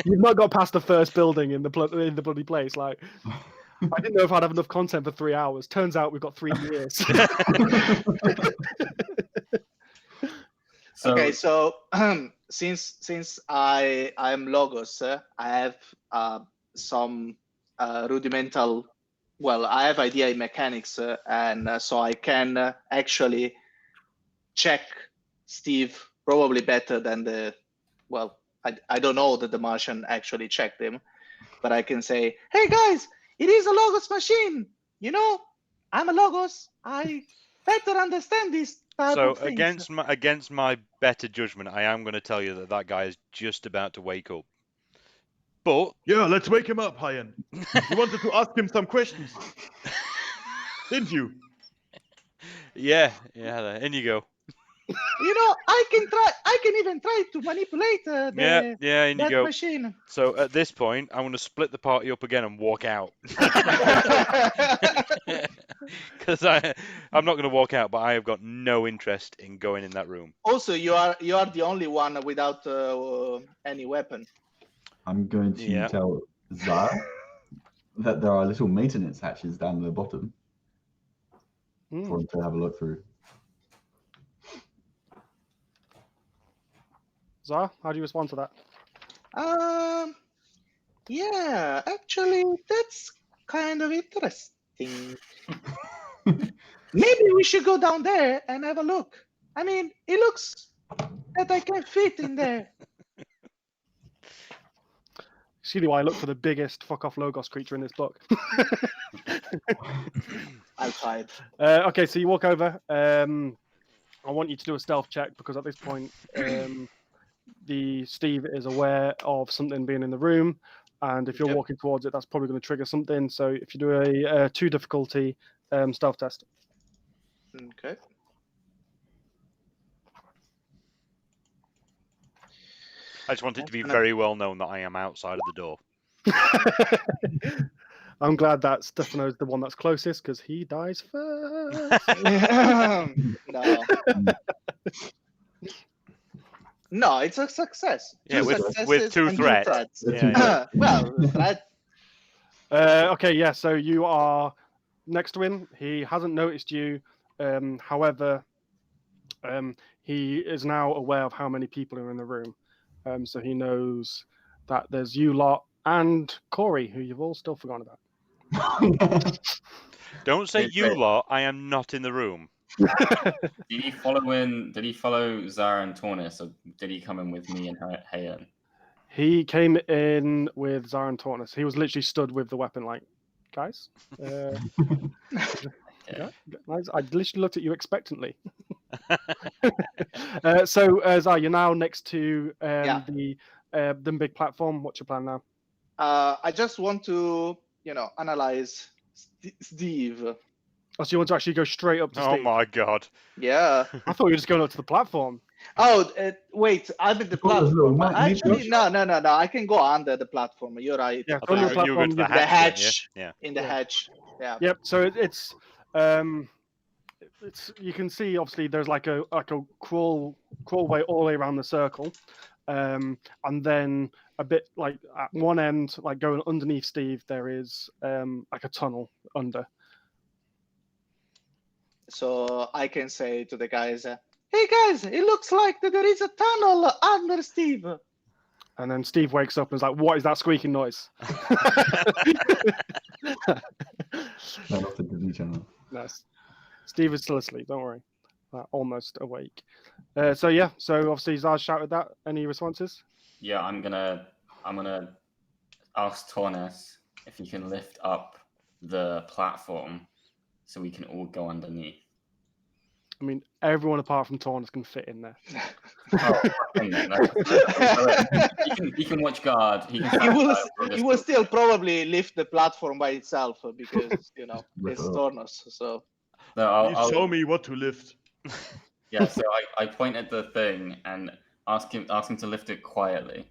You've not got past the first building in the bloody place. Like, I didn't know if I'd have enough content for 3 hours. Turns out we've got 3 years. so, Okay, so since I'm Logos, I have some rudimental. Well, I have idea in mechanics, and so I can actually check Steve probably better than the. Well, I don't know that the Martian actually checked him, but I can say, "Hey guys, it is a Logos machine. You know, I'm a Logos. I better understand this type So of things." against my better judgment, I am going to tell you that guy is just about to wake up. But Yeah, let's wake him up, Hyan. You wanted to ask him some questions, didn't you? yeah, in you go. You know, I can even try to manipulate Yeah, in you that go. machine. So at this point, I'm going to split the party up again and walk out. Because I'm not going to walk out, but I have got no interest in going in that room. Also, you are the only one without any weapon. I'm going to tell Zara that there are little maintenance hatches down the bottom for him to have a look through. Zara, how do you respond to that? Yeah, actually, that's kind of interesting. Maybe we should go down there and have a look. I mean, it looks that I can fit in there. See why I look for the biggest fuck off Logos creature in this book. I'll try it. Okay, so you walk over. I want you to do a stealth check because at this point, the Steve is aware of something being in the room, and if you're Yep. walking towards it, that's probably going to trigger something. So if you do a 2 difficulty stealth test. Okay. I just want it to be That's very well known that I am outside of the door. I'm glad that Stefano's the one that's closest because he dies first. No. No, it's a success. Yeah, Two with successes 2 and threats. Yeah, Yeah. Well, threat. Okay, yeah, so you are next to him. He hasn't noticed you. However, he is now aware of how many people are in the room. So he knows that there's you lot and Corey, who you've all still forgotten about. Don't say Wait, you wait. lot. I am not in the room. Did he follow Zara and Tornus, or did he come in with me and Hayan? He came in with Zaran Tornus. He was literally stood with the weapon, like, guys. Yeah, guys, I literally looked at you expectantly. So, Zara, you're now next to the big platform. What's your plan now? I just want to, analyze S.D.E.E.V. Oh, so you want to actually go straight up to Oh Steve? my god. Yeah. I thought you were just going up to the platform. Oh, wait, I'm at the Oh, there's a little platform. mic- Actually, no. I can go under the platform. You're right. Yeah, I go on thought the you were going to the platform. hatch. hatch. Yeah. In the Yeah. hatch. Yeah. Yep. So it's you can see obviously there's like a crawl way all the way around the circle, and then a bit like at one end, like going underneath Steve, there is like a tunnel under. So I can say to the guys, hey guys, it looks like that there is a tunnel under Steve. And then Steve wakes up and is like, "What is that squeaking noise?" Turn off the Disney Channel. Nice. Steve is still asleep. Don't worry, almost awake. So yeah. So obviously Zaz shouted that. Any responses? Yeah, I'm gonna ask Tornus if he can lift up the platform so we can all go underneath. I mean, everyone apart from Tornus can fit in there. Oh, hang on, he can watch guard. He can He will still probably lift the platform by itself because Rip it's it up. Tornus. So No, Please show me what to lift. Yeah, so I point at the thing and ask him to lift it quietly.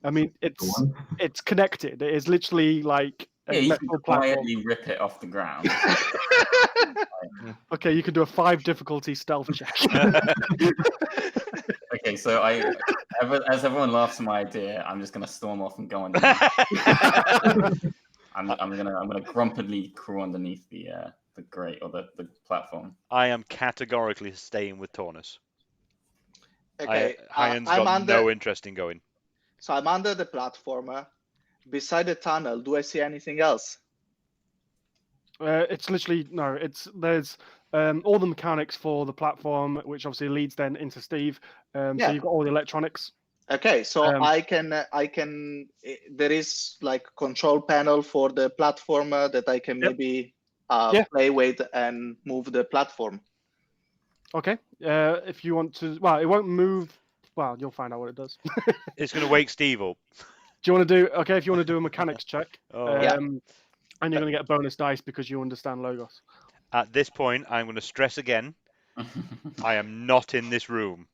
I mean, it's connected. It is literally like a Yeah, you can metal platform. quietly rip it off the ground. Okay, you can do a 5 difficulty stealth check. Okay, so as everyone laughs at my idea, I'm just gonna storm off and go underneath. I'm gonna grumpily crawl underneath the grate or the platform. I am categorically staying with Tornus. okay, Hyan's I'm got under. no interest in going. So I'm under the platform. Beside the tunnel, do I see anything else? It's literally there's all the mechanics for the platform, which obviously leads then into Steve. So Yeah. you've got all the electronics. Okay, so I can. There is like control panel for the platform that I can Yep. maybe Yeah. play with and move the platform. Okay. If you want to, well, it won't move. Well, you'll find out what it does. It's going to wake Steve up. Do you want to do? Okay, if you want to do a mechanics check, Oh. Yeah. and you're going to get bonus dice because you understand Logos. At this point, I'm going to stress again. I am not in this room.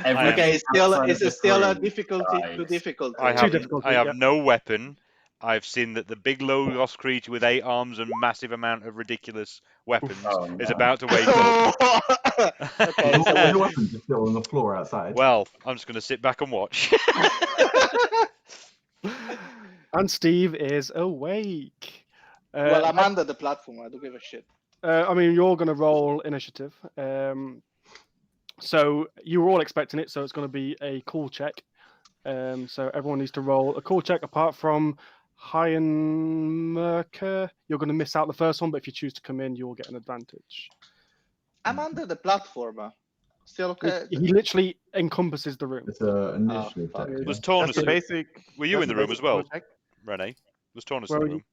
Okay, it's still outside it's of the still a room difficulty dies. to difficulty. I Two have, difficulty, I have yeah. no weapon. I've seen that the big Logos creature with 8 arms and massive amount of ridiculous weapons Oh, is no. about to wake up. Okay, All so the weapons are still on the floor outside. Well, I'm just going to sit back and watch. And Steve is awake. Well, I'm under the platform. I don't give a shit. I mean, you're going to roll initiative. So you were all expecting it, so it's going to be a cool check. So everyone needs to roll a cool check apart from Hyenmerker. You're going to miss out the first one, but if you choose to come in, you will get an advantage. I'm under the platform. Still okay? He literally encompasses the room. It's an initiative fuck. check. Was Yeah. Taunus? That's the basic. Were you in that's the room basic as well, check. Rene? Was Taunus Where in were the room?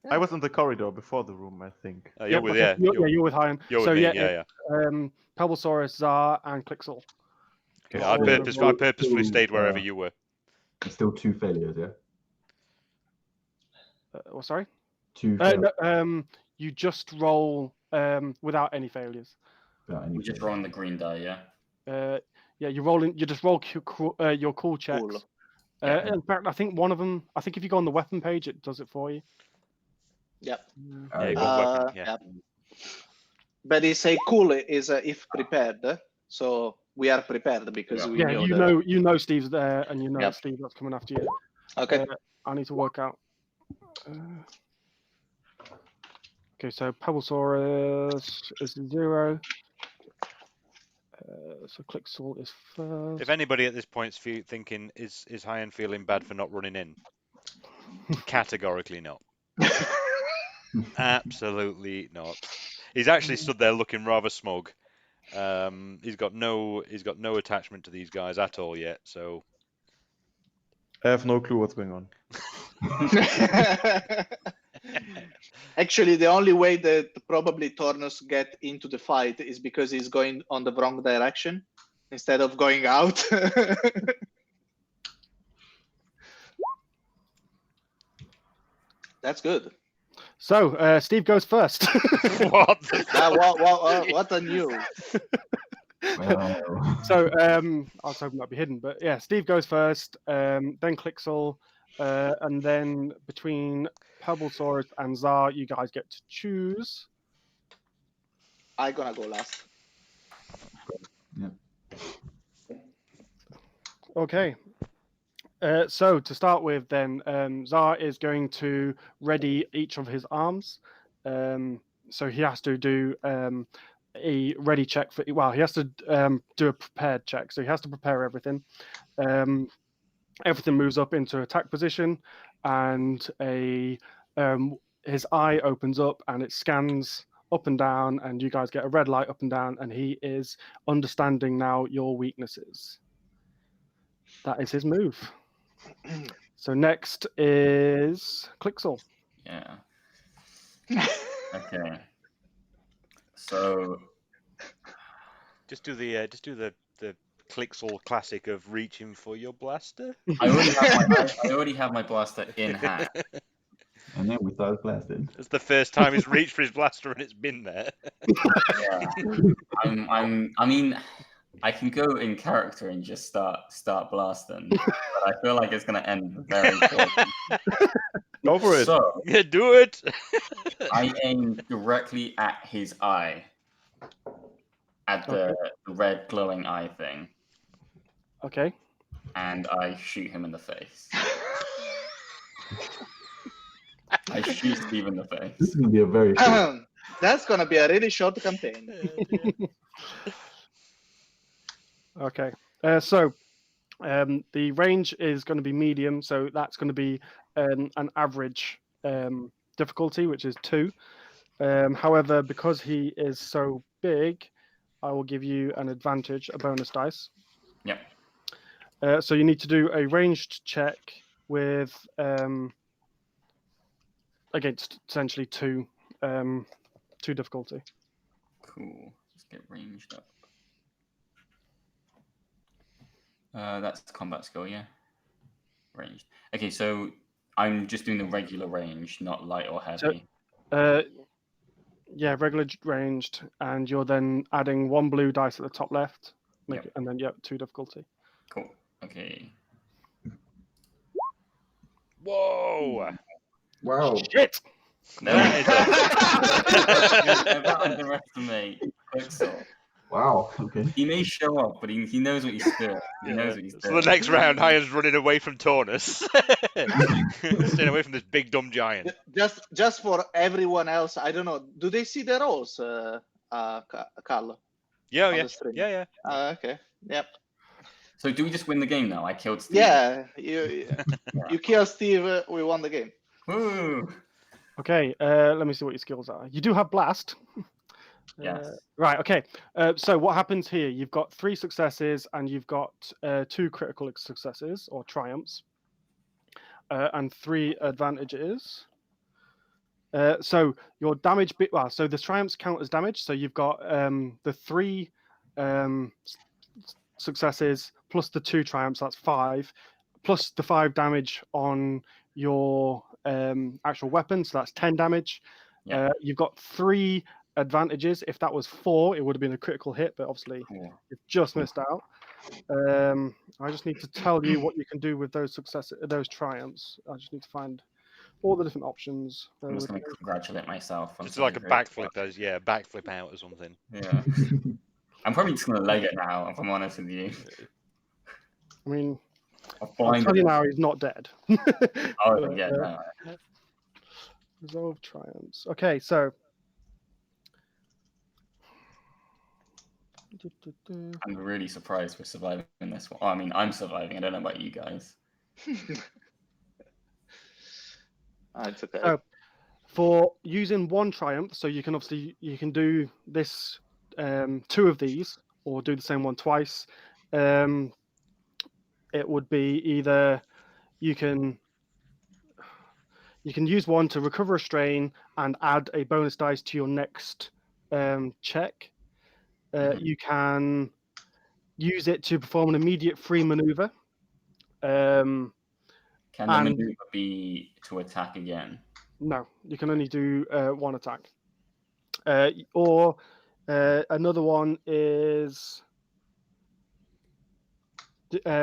I was in the corridor before the room, I think. Oh, you're with okay. You're with Hyen. You're with So me. yeah, Yeah. Pebble, Soros, Zar, and Clixel. Okay, I so- purposefully stayed wherever you were. It's still 2 failures, yeah? Sorry? 2 failures. No, you just roll without any failures. without any We're just failures. rolling the green die, yeah. Yeah, you're rolling. You just roll your cool checks. Cool. Yeah. In fact, I think one of them. I think if you go on the weapon page, it does it for you. Yep. Yeah, you got weapon. Yeah. Yep. But they say cool is if prepared. So we are prepared because we Yeah, know you know Steve's there, and you know Yep. Steve that's coming after you. Okay. I need to work out. Okay, so Pebblesaurus is 0. So Clixel is first. If anybody at this point's thinking, is Hyen feeling bad for not running in? Categorically not. Absolutely not. He's actually stood there looking rather smug. He's got no attachment to these guys at all yet. So I have no clue what's going on. Actually, the only way that probably Tornus get into the fight is because he's going on the wrong direction instead of going out. That's good. So Steve goes first. what? What a news. Wow. So I was hoping that'd be hidden, but yeah, Steve goes first, then Clixel, and then between Pebblesaurus and Zar, you guys get to choose. I'm gonna go last. Okay. So to start with, then Zar is going to ready each of his arms. So he has to do a ready check for. Well, he has to do a prepared check. So he has to prepare everything. Everything moves up into attack position, and his eye opens up and it scans up and down, and you guys get a red light up and down, and he is understanding now your weaknesses. That is his move. So next is Clixel. Yeah. Okay. So Just do the Clixel classic of reaching for your blaster. I already have my blaster in hand. And then we started blasting. It's the first time he's reached for his blaster and it's been there. Yeah. I mean, I can go in character and just start blasting, but I feel like it's gonna end very quickly. Go for it. So Yeah, do it. I aim directly at his eye, at the red glowing eye thing, Okay. and I shoot him in the face. I shoot Steve in the This face. is going to be a very short. That's gonna be a really short campaign. Okay. So the range is going to be medium, so that's going to be an average difficulty, which is 2. However, because he is so big, I will give you an advantage, a bonus dice. Yep. So you need to do a ranged check with against essentially 2 difficulty. Cool. Let's get ranged up. That's the combat skill, yeah. Ranged. Okay, so I'm just doing the regular range, not light or heavy. Yeah, regular ranged, and you're then adding 1 blue dice at the top left, Yep. and then 2 difficulty. Cool. Okay. Whoa! Wow. Shit! No, That is never underestimate Pixel. Wow. Okay. He may show up, but he knows what he's doing. He knows what he's So doing. the next round, Hyan's running away from Taunus. Staying away from this big dumb giant. Just for everyone else, I don't know. Do they see the rolls, Carlo? Yeah, on yeah, the stream? yeah. Okay. Yep. So do we just win the game now? I killed Steve. Yeah. You kill Steve. We won the game. Woo! Okay, let me see what your skills are. You do have blast. Yes. Right. Okay. So what happens here? You've got 3 successes and you've got 2 critical successes or triumphs, and 3 advantages. So your damage bit. Well, so the triumphs count as damage. So you've got the 3 successes plus the 2 triumphs. That's 5, plus the 5 damage on your actual weapon. So that's 10 damage. Yeah. You've got 3 advantages. If that was 4, it would have been a critical hit, but obviously Cool. you've just missed out. I just need to tell you what you can do with those successes, those triumphs. I just need to find all the different options. I'm just going to congratulate myself. It's like a backflip, backflip out or something. Yeah. I'm probably just going to leg it now, if I'm honest with you. I mean, I'll I'll find tell you it. now, he's not dead. Oh, yeah, no. Resolve triumphs. Okay, so. I'm really surprised we're surviving this one. Oh, I mean, I'm surviving. I don't know about you guys. It's okay. So, for using 1 triumph, so you can do this 2 of these or do the same one twice. It would be either you can use 1 to recover a strain and add a bonus dice to your next check. You can use it to perform an immediate free maneuver. Can the maneuver be to attack again? No, you can only do 1 attack. Or another one is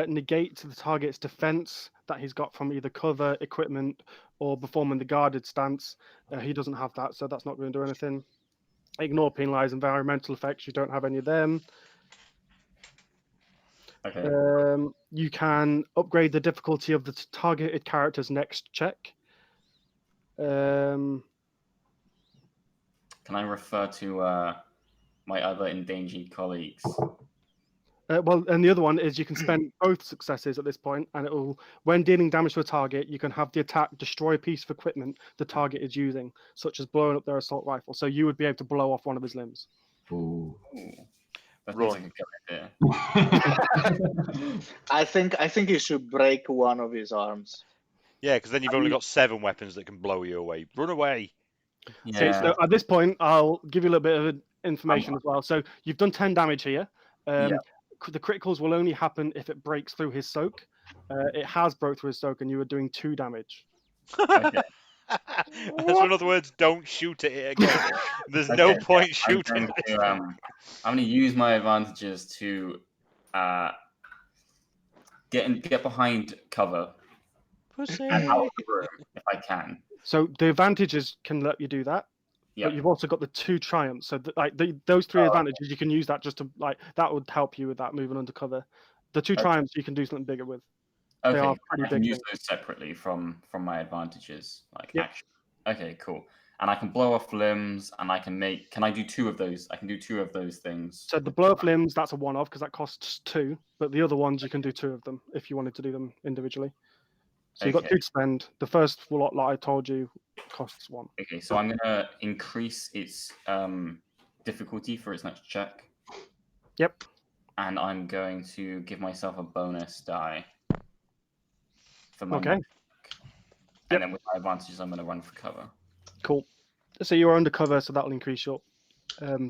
negate the target's defense that he's got from either cover, equipment, or performing the guarded stance. He doesn't have that, so that's not going to do anything. Ignore penalized environmental effects. You don't have any of them. Okay. You can upgrade the difficulty of the targeted character's next check. Can I refer to my other endangered colleagues? Well, and the other one is you can spend both successes at this point, and it will, when dealing damage to a target, you can have the attack destroy a piece of equipment the target is using, such as blowing up their assault rifle. So you would be able to blow off one of his limbs. Ooh. That seems like a good idea. I think you should break one of his arms. Yeah, because then you've only got 7 weapons that can blow you away. Run away. Okay, so at this point, I'll give you a little bit of information as well. So you've done 10 damage here. The criticals will only happen if it breaks through his soak. It has broke through his soak, and you were doing 2 damage. Okay. So in other words, don't shoot at it again. There's no point shooting. I'm going to use my advantages to get behind cover and out of the room if I can. So the advantages can let you do that. Yep. But you've also got the 2 triumphs. So those 3 advantages, you can use that just to that would help you with that moving under cover. The 2 triumphs you can do something bigger with. Okay, They are pretty I can big use things. those separately from my advantages, like Yep. action. Okay, cool. And I can blow off limbs, and I can make. Can I do 2 of those? I can do 2 of those things. So the blow up limbs, that's a one-off because that costs 2. But the other ones, you can do 2 of them if you wanted to do them individually. So you've got 2 to spend. The first lot I told you costs 1. Okay, so I'm gonna increase its difficulty for its next check. Yep. And I'm going to give myself a bonus die for my Okay. next check. And then with my advantages, I'm going to run for cover. Cool. So you're undercover, so that'll increase your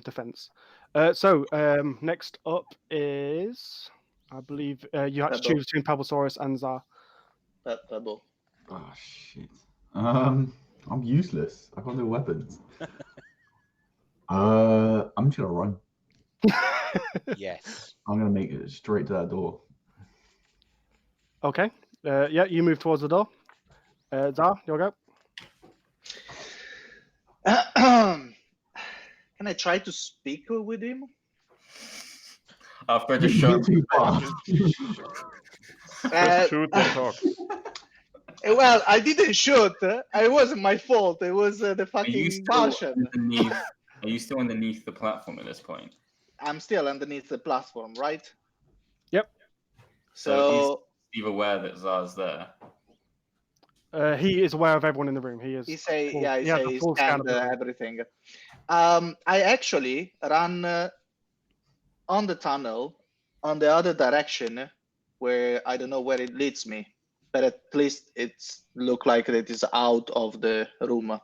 defense. Next up is, I believe, you have to Pebble. choose between Pebble, Soros, and Zar. Pebble. Oh shit. I'm useless. I've got no weapons. I'm just gonna run. Yes. I'm gonna make it straight to that door. Okay. Yeah, you move towards the door. Zar, you'll go. Can I try to speak with him? After I just shot Too far. Uh, Just shoot then talk. well, I didn't shoot. It wasn't my fault. It was the Are you fucking still Martian. underneath? Are you still underneath the platform at this point? I'm still underneath the platform, right? Yep. So Steve aware that Zar's there. He is aware of everyone in the room. He is. he say, full- yeah, he he has say the he full scan scanned of the room. everything. I actually ran on the tunnel on the other direction, where I don't know where it leads me, but at least it's look like it is out of the room.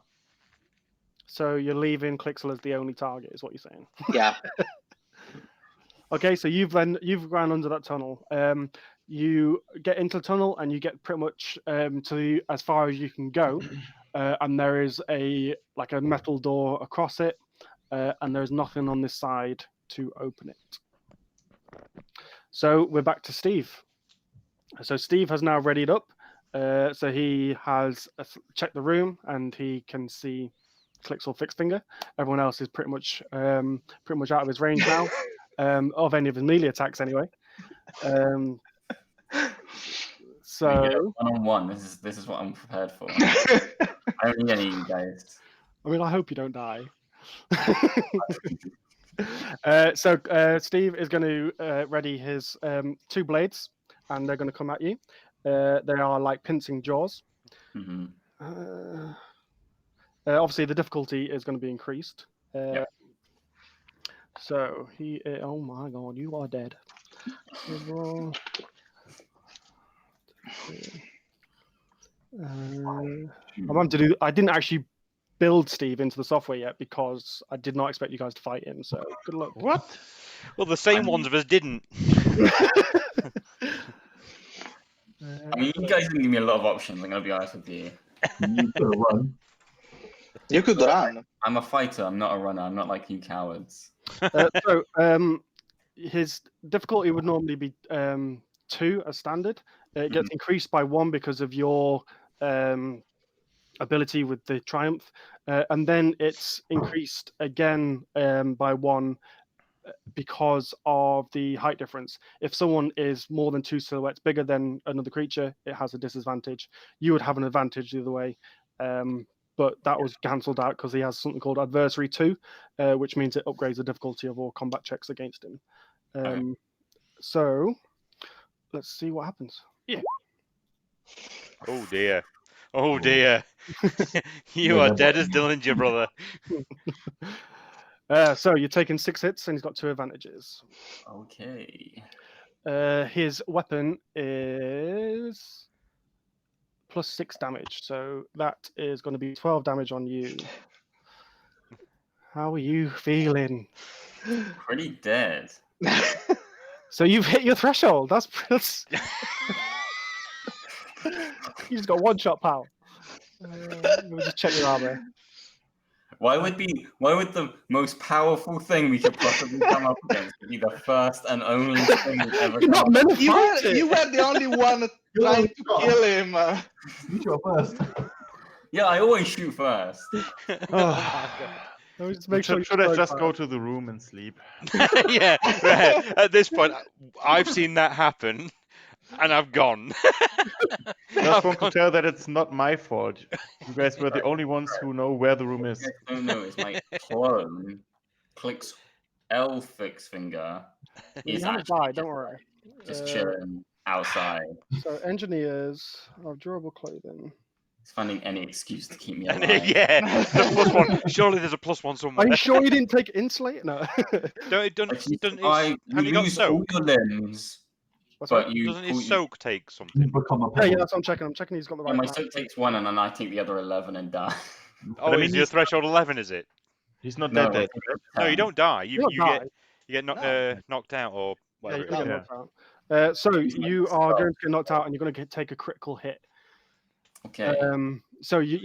So you're leaving Clixel as the only target, is what you're saying. Yeah. Okay, so you've ran under that tunnel. You get into the tunnel and you get pretty much to as far as you can go, and there is a metal door across it, and there's nothing on this side to open it. So we're back to Steve. So Steve has now readied up. So he has checked the room and he can see Clixel Fixed Finger. Everyone else is pretty much out of his range now, of any of his melee attacks anyway. So one-on-one. This is what I'm prepared for. I don't need any of you guys. I mean, I hope you don't die. So Steve is going to ready his 2 blades, and they're going to come at you. They are like pincing jaws. Mm-hmm. Obviously, the difficulty is going to be increased. Yep. So he. Oh my God, you are dead. I didn't actually build Steve into the software yet because I did not expect you guys to fight him. So good luck. What? Well, the same ones of us didn't. I mean, you guys didn't give me a lot of options. I'm gonna be honest with you. You could run. You could run. I'm a fighter. I'm not a runner. I'm not like you cowards. His difficulty would normally be 2 as standard. It gets increased by 1 because of your ability with the Triumph, and then it's increased again by 1 because of the height difference. If someone is more than 2 silhouettes bigger than another creature, it has a disadvantage. You would have an advantage the other way, but that was cancelled out because he has something called Adversary 2, which means it upgrades the difficulty of all combat checks against him. So let's see what happens. Yeah. Oh dear. Oh dear. You are dead as Dillinger, brother. So you're taking 6 hits, and he's got 2 advantages. Okay. His weapon is +6 damage, so that is going to be 12 damage on you. How are you feeling? Pretty dead. So you've hit your threshold. That's you just got 1 shot, pal. Let me just check your armor. Why would the most powerful thing we could possibly come up against be the first and only thing we've ever You're not come meant to You fight were, it. you were the only one trying to kill him. You shot first. Yeah, I always shoot first. Just make sure Should I just go to the room and sleep? Yeah. At this point, I've seen that happen, and I've gone. Just want to tell that it's not my fault. You guys were the only ones who know where the room is. You guys don't know it's my clone. Clicks L Fixed Finger. You Is haven't actually died, don't worry. just chilling outside. So engineers of durable clothing. He's finding any excuse to keep me And, alive. yeah, the +1. Surely there's a +1 somewhere. Are you sure you didn't take insulate? No. If you Doesn't survive, have you you got lose all soak? your limbs, What's but that? you. Doesn't his soak take You something? become a Yeah, pebble. that's what I'm checking. I'm checking he's got the Yeah, right my amount. soak takes 1, and then I take the other 11 and die. Oh, I mean, is your he's- threshold 11? Is it? He's not No, that dead. No, you don't die. You You don't die. get No. knocked out or Yeah, whatever. you're going to Yeah. get knocked out. So He's like you this are guy. going to get knocked out, and you're going to take a critical hit. Okay. So you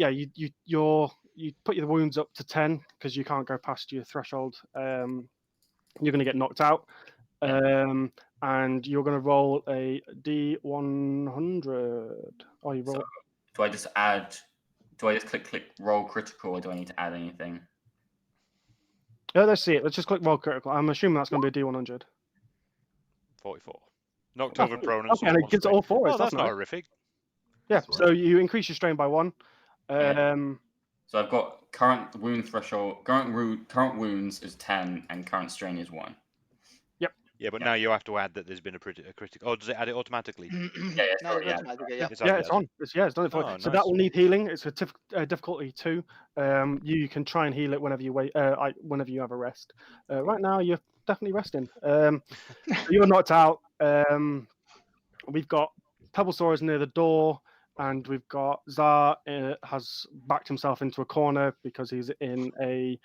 put your wounds up to 10 because you can't go past your threshold. You're going to get knocked out, and you're going to roll a D100. Oh, you roll. So, do I just click roll critical, or do I need to add anything? Let's see it. Let's just click roll critical. I'm assuming that's going to be a D100. 44. Knocked Oh, over, prone, and okay, and sore. it gives it all fours. Oh, that's not nice. horrific. Yeah, That's so you increase your strain by 1. So I've got current wound threshold. Current wounds is 10, and current strain is 1. Yeah, but Yeah. now you have to add that there's been a critical. Oh, does it add it automatically? Yeah, it's No, already it's added. automatic. Yeah. It's yeah, added, it's has it? on. It's done it for you. Oh, So nice. that will need healing. It's a difficulty 2. You can try and heal it whenever you whenever you have a rest. Right now, you're definitely resting. So you're knocked out. We've got Pebble Soros near the door, and we've got Zar has backed himself into a corner because he's in a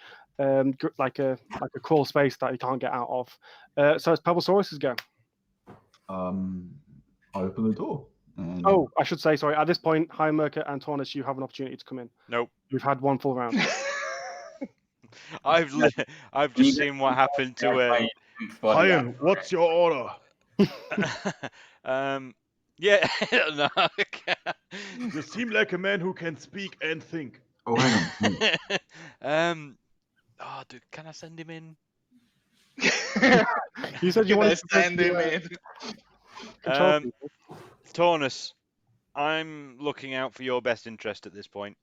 like a crawl space that he can't get out of. So it's Pebble Soros' go. I open the door. And Oh, I should say, sorry. At this point, Heimerker and Tornus, you have an opportunity to come in. Nope. We've had 1 full round. I've just seen what happened to. Ryan, what's your order? Yeah. No. You seem like a man who can speak and think. oh, hang on. Oh, dude, can I send him in? You said you Can I wanted to stand him in? control people. Tornus, I'm looking out for your best interest at this point.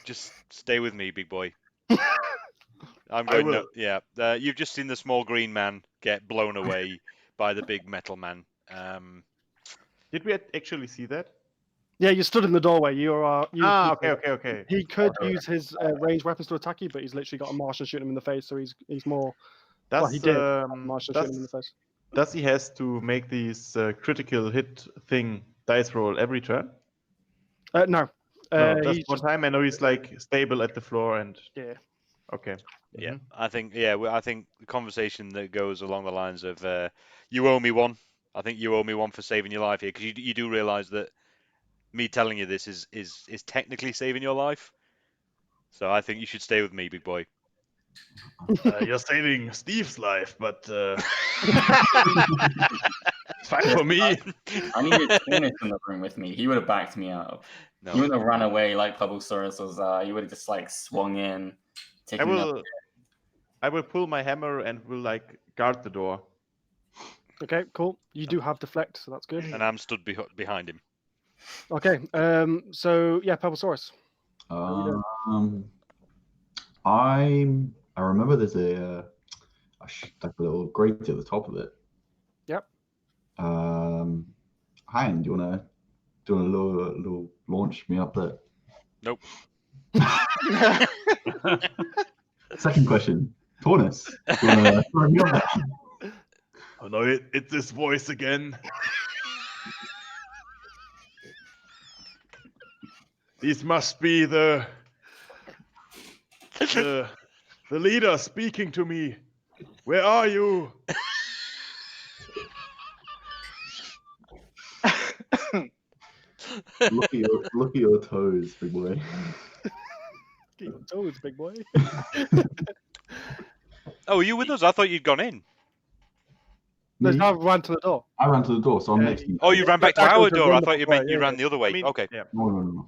Just stay with me, big boy. I'm going. will. Yeah, you've just seen the small green man get blown away by the big metal man. Did we actually see that? Yeah, you stood in the doorway. Okay. He could use his ranged weapons to attack you, but he's literally got a Martian shooting him in the face, so he's more. Well, he did. Martian shooting him in the face. Does he has to make these critical hit thing dice roll every turn? No. No, just he's one time. I know he's like stable at the floor and. Yeah. Okay. Yeah, I think the conversation that goes along the lines of you owe me one. I think you owe me one for saving your life here, because you do realise that me telling you this is technically saving your life. So I think you should stay with me, big boy. You're saving Steve's life, but it's fine for me. I needed Tornus in the room with me. He would have backed me up. No. He wouldn't have run away like Pebble Soros was. He would have just like swung in. I will pull my hammer and will like guard the door. Okay, cool. You do have deflect, so that's good. And I'm stood behind him. Okay. So yeah, Pebble Soros. I remember there's a little grate at the top of it. Yep. Hein, do you wanna little launch me up there? Nope. Second question, Tornus, do you wanna throw me up there? Oh no, it's this voice again. These must be the leader speaking to me. Where are you? Look at your toes, big boy. Get your toes, big boy. Oh, are you with us? I thought you'd gone in. No, Me? I ran to the door. I ran to the door, so I'm next to you. Oh, you ran back to That our goes to door. I run thought you the meant way, you yeah, ran the other way. I mean, Okay. Yeah. No.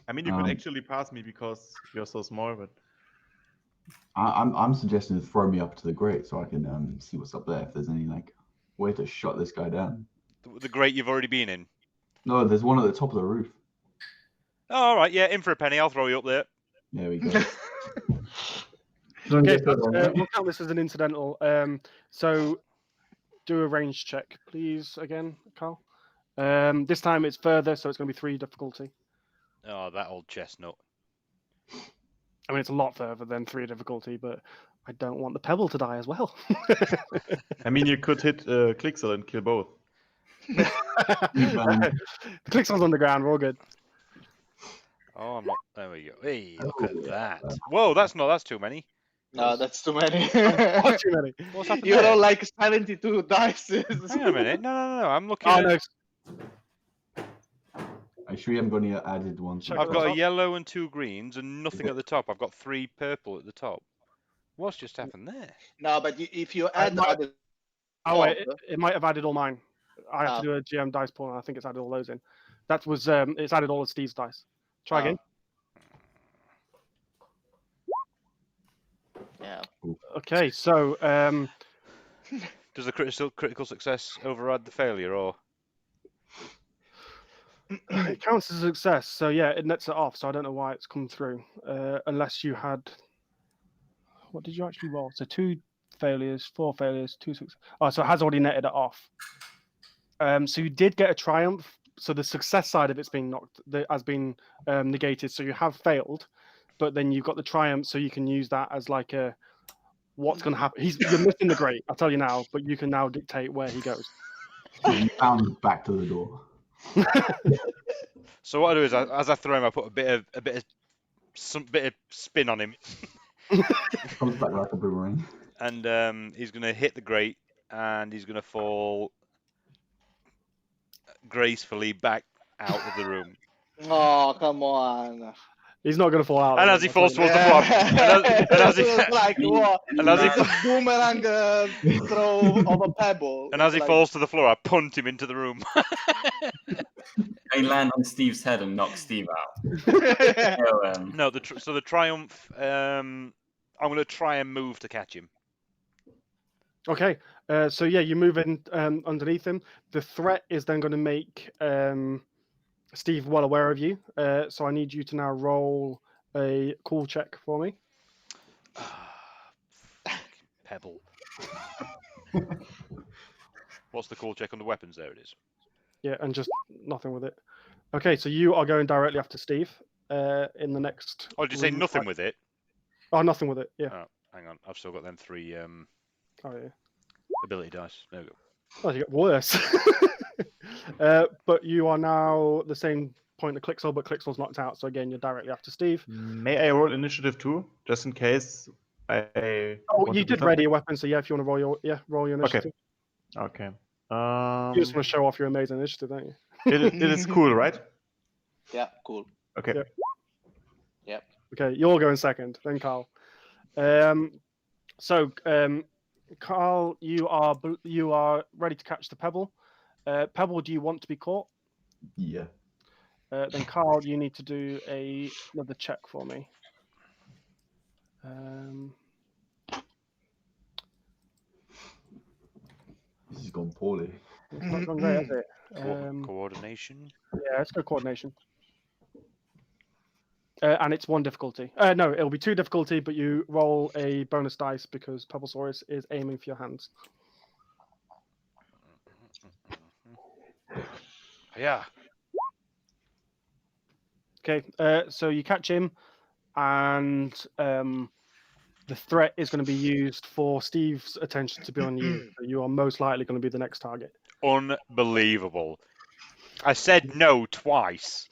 I mean, you could actually pass me because you're so small, but I'm suggesting to throw me up to the grate so I can see what's up there. If there's any like way to shut this guy down. The grate you've already been in. No, there's one at the top of the roof. Oh, all right, yeah, in for a penny. I'll throw you up there. There we go. Okay, we'll count this as an incidental. So do a range check, please, again, Carl. This time it's further, so it's going to be 3 difficulty. Oh, that old chestnut. I mean, it's a lot further than 3 difficulty, but I don't want the Pebble to die as well. I mean, you could hit Clixel and kill both. The Clixel's on the ground, we're all good. Oh, I'm not. There we go. Hey, look at that. Whoa, that's too many. No, that's too many. Not too many. What's happened You there? roll like 72 dice. Hang on a minute. No. I'm looking. Oh, at... no. Are you sure you haven't got any added ones? Check I've on got top. a yellow and 2 greens and nothing at the top. I've got 3 purple at the top. What's just happened there? No, but if you add other. Oh, wait, it might have added all mine. I have Oh. to do a GM dice pool, and I think it's added all those in. That was, it's added all of Steve's dice. Try again. Yeah. Okay, so Does the critical success override the failure, or? It counts as a success, so yeah, it nets it off. So I don't know why it's come through, unless you had. What did you actually roll? So 2 failures, 4 failures, 2 success. Oh, so it has already netted it off. So you did get a triumph. So the success side of it's been has been negated. So you have failed, but then you've got the triumph, so you can use that as like a what's going to happen. You're missing the great, I'll tell you now, but you can now dictate where he goes. So you found back to the door. So what I do is, as I throw him, I put a bit of spin on him, Comes back like a boomerang. and he's going to hit the grate, and he's going to fall gracefully back out of the room. Oh, come on. He's not going to fall out. And as he falls towards the floor, and as he, It's like what? and as he, It's a boomerang throw of a pebble. and as he Like- falls to the floor, I punt him into the room. They land on Steve's head and knock Steve out. So, No, the triumph. I'm going to try and move to catch him. Okay, so yeah, you move in underneath him. The threat is then going to make Steve well aware of you. So I need you to now roll a cool check for me. Pebble. What's the call check on the weapons? There it is. Yeah, and just nothing with it. Okay, so you are going directly after Steve in the next. Oh, did you say room. nothing with it? Oh, nothing with it. Yeah. Oh, hang on. I've still got them 3 Oh yeah. ability dice. There we go. Oh, you got worse. But you are now the same point of Clixel, but Clixel's knocked out. So again, you're directly after Steve. May I roll initiative too, just in case I? Oh, want you to do did ready your weapon, so yeah, if you want to roll your initiative. Okay. You just want to show off your amazing initiative, don't you? it is cool, right? Yeah, cool. Okay. Yeah. Yep. Okay, you're going second, then Carl. Carl, you are ready to catch the pebble. Pebble, do you want to be caught? Yeah. Then Carl, you need to do another check for me. This has gone poorly. It's not gone great, has it? Coordination. Yeah, let's go coordination. And it's 1 difficulty. No, it'll be 2 difficulty, but you roll a bonus dice because Pebble Soros is aiming for your hands. Yeah. Okay, so you catch him, and the threat is going to be used for Steve's attention to be on you. So you are most likely going to be the next target. Unbelievable. I said no twice.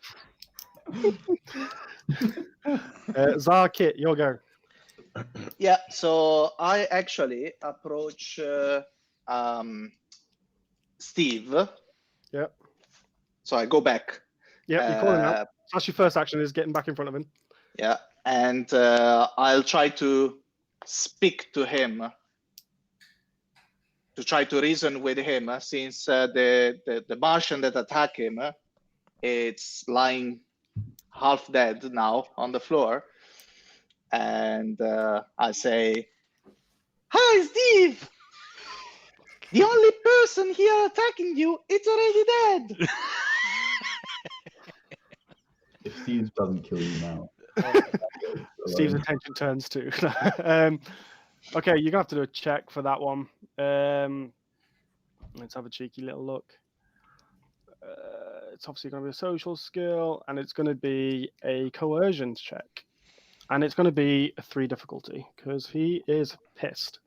Zarkit, your go. Yeah, so I actually approach Steve. Yep. So I go back. Yeah, you call him out. That's your first action, is getting back in front of him. Yeah, and I'll try to speak to him, to try to reason with him, since the Martian that attacked him, it's lying half dead now on the floor. And I say, "Hi, Steve! The only person here attacking you, it's already dead." If Steve doesn't kill you now. Steve's attention turns to. Okay, you're gonna have to do a check for that one. Let's have a cheeky little look. It's obviously going to be a social skill, and it's going to be a coercion check, and it's going to be a 3 difficulty because he is pissed.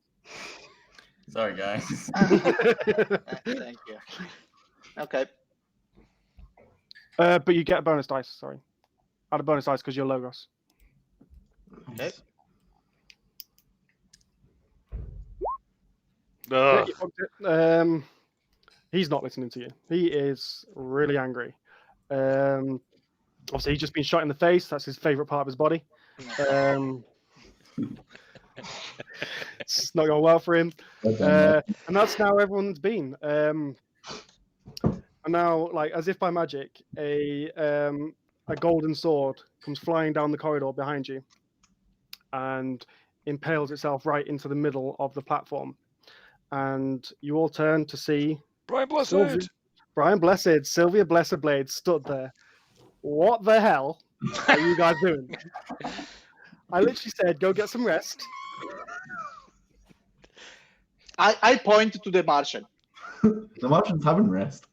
sorry, guys. Thank you. Okay. But you get a bonus dice. Sorry, add a bonus dice because you're Logos. Okay. Yeah, Ugh. you fucked it. He's not listening to you. He is really angry. Obviously, he's just been shot in the face. That's his favorite part of his body. It's not going well for him. And that's now everyone's been. And now, like as if by magic, a golden sword comes flying down the corridor behind you, and impales itself right into the middle of the platform. and you all turn to see Brian Sylvia, Blessed. Brian Blessed, Sylvia Blessedblade stood there. What the hell are you guys doing? I literally said, go get some rest. I point to the Martian. The Martian's having rest.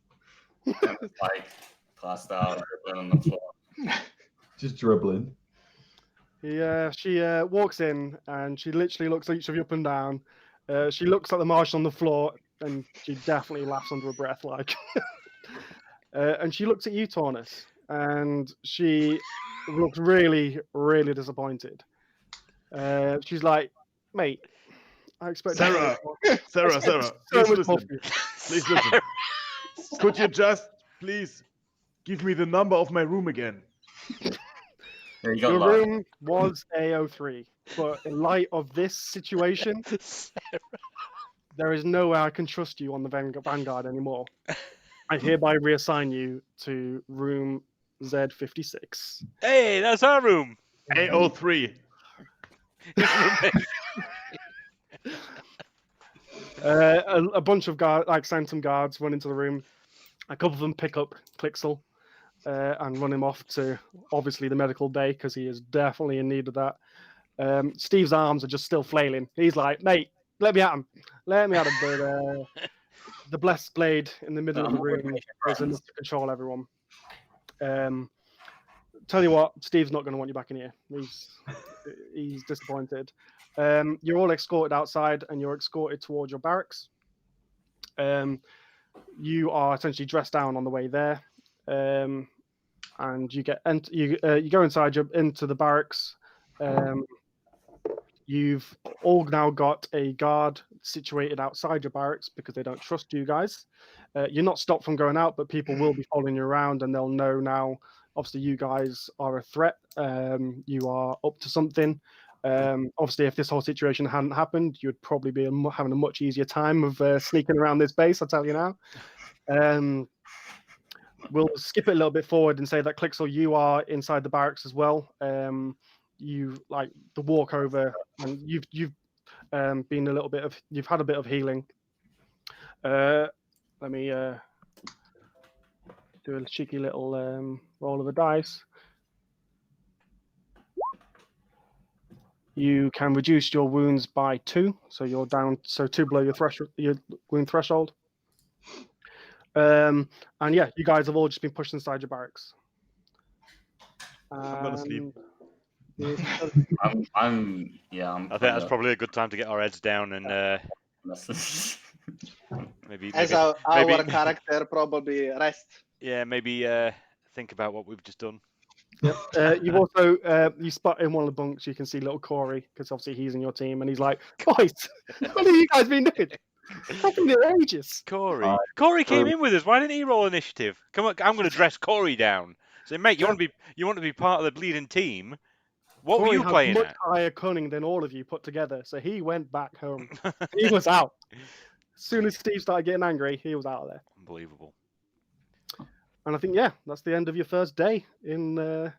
Like passed out, dribbling on the floor. Just dribbling. She walks in and she literally looks at each of you up and down. She looks at the Martian on the floor and she definitely laughs under her breath, like. And she looks at you, Taunus, and she looks really, really disappointed. She's like, "Mate, I expect Sarah, Sarah, so please much more listen. from you." Please listen. Could you just please give me the number of my room again? There you got Your luck. room was A03, but in light of this situation, there is no way I can trust you on the Vanguard anymore. I hereby reassign you to room Z56. Hey, that's our room. A03. A bunch of Sanctum guards run into the room. A couple of them pick up Clixel and run him off to obviously the medical bay because he is definitely in need of that. Steve's arms are just still flailing. He's like, "Mate, let me at him. Let me at him." But the blessed blade in the middle of the room is enough to control everyone. Tell you what, Steve's not going to want you back in here. He's disappointed. You're all escorted outside, and you're escorted towards your barracks. You are essentially dressed down on the way there, and you go inside into the barracks. You've all now got a guard situated outside your barracks because they don't trust you guys. You're not stopped from going out, but people will be following you around, and they'll know now. Obviously, you guys are a threat. You are up to something. Obviously, if this whole situation hadn't happened, you'd probably be having a much easier time of sneaking around this base, I'll tell you now. We'll skip it a little bit forward and say that Clixel, you are inside the barracks as well. You like the walk over, and you've been you've had a bit of healing. Let me do a cheeky little roll of the dice. You can reduce your wounds by 2, so you're down 2 below your wound threshold. And yeah, you guys have all just been pushed inside your barracks. I'm gonna sleep. I'm I think that's probably a good time to get our heads down and maybe Our maybe character probably rest. yeah, maybe think about what we've just done. Yep. You've also you spot in one of the bunks. You can see little Corey because obviously he's in your team, and he's like, "Guys, what have you guys been doing? I've been there ages." Corey came in with us. Why didn't he roll initiative? Come on, I'm going to dress Corey down. Say, mate, you want to be part of the bleeding team? What Corey were you has playing much at? higher cunning than all of you put together, so he went back home. He was out. As soon as Steve started getting angry, he was out of there. Unbelievable. And I think, yeah, that's the end of your first day in the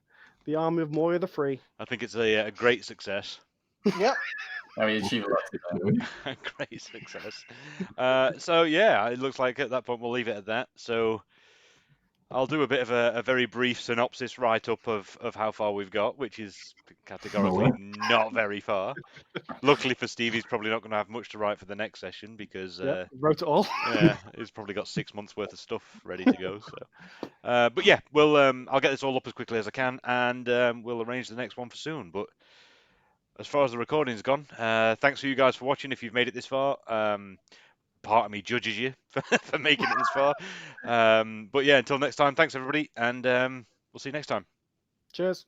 army of Moria the Free. I think it's a great success. Yep. I mean, achieve a lot today. A great success. So yeah, it looks like at that point we'll leave it at that. So I'll do a bit of a very brief synopsis write-up of how far we've got, which is categorically not very far. Luckily for Steve, he's probably not going to have much to write for the next session because wrote it all. Yeah, he's probably got 6 months worth of stuff ready to go. So, but yeah, we'll I'll get this all up as quickly as I can, and we'll arrange the next one for soon. But as far as the recording's gone, thanks for you guys for watching. If you've made it this far, part of me judges you for making it this far. But yeah, until next time, thanks everybody, and we'll see you next time. Cheers.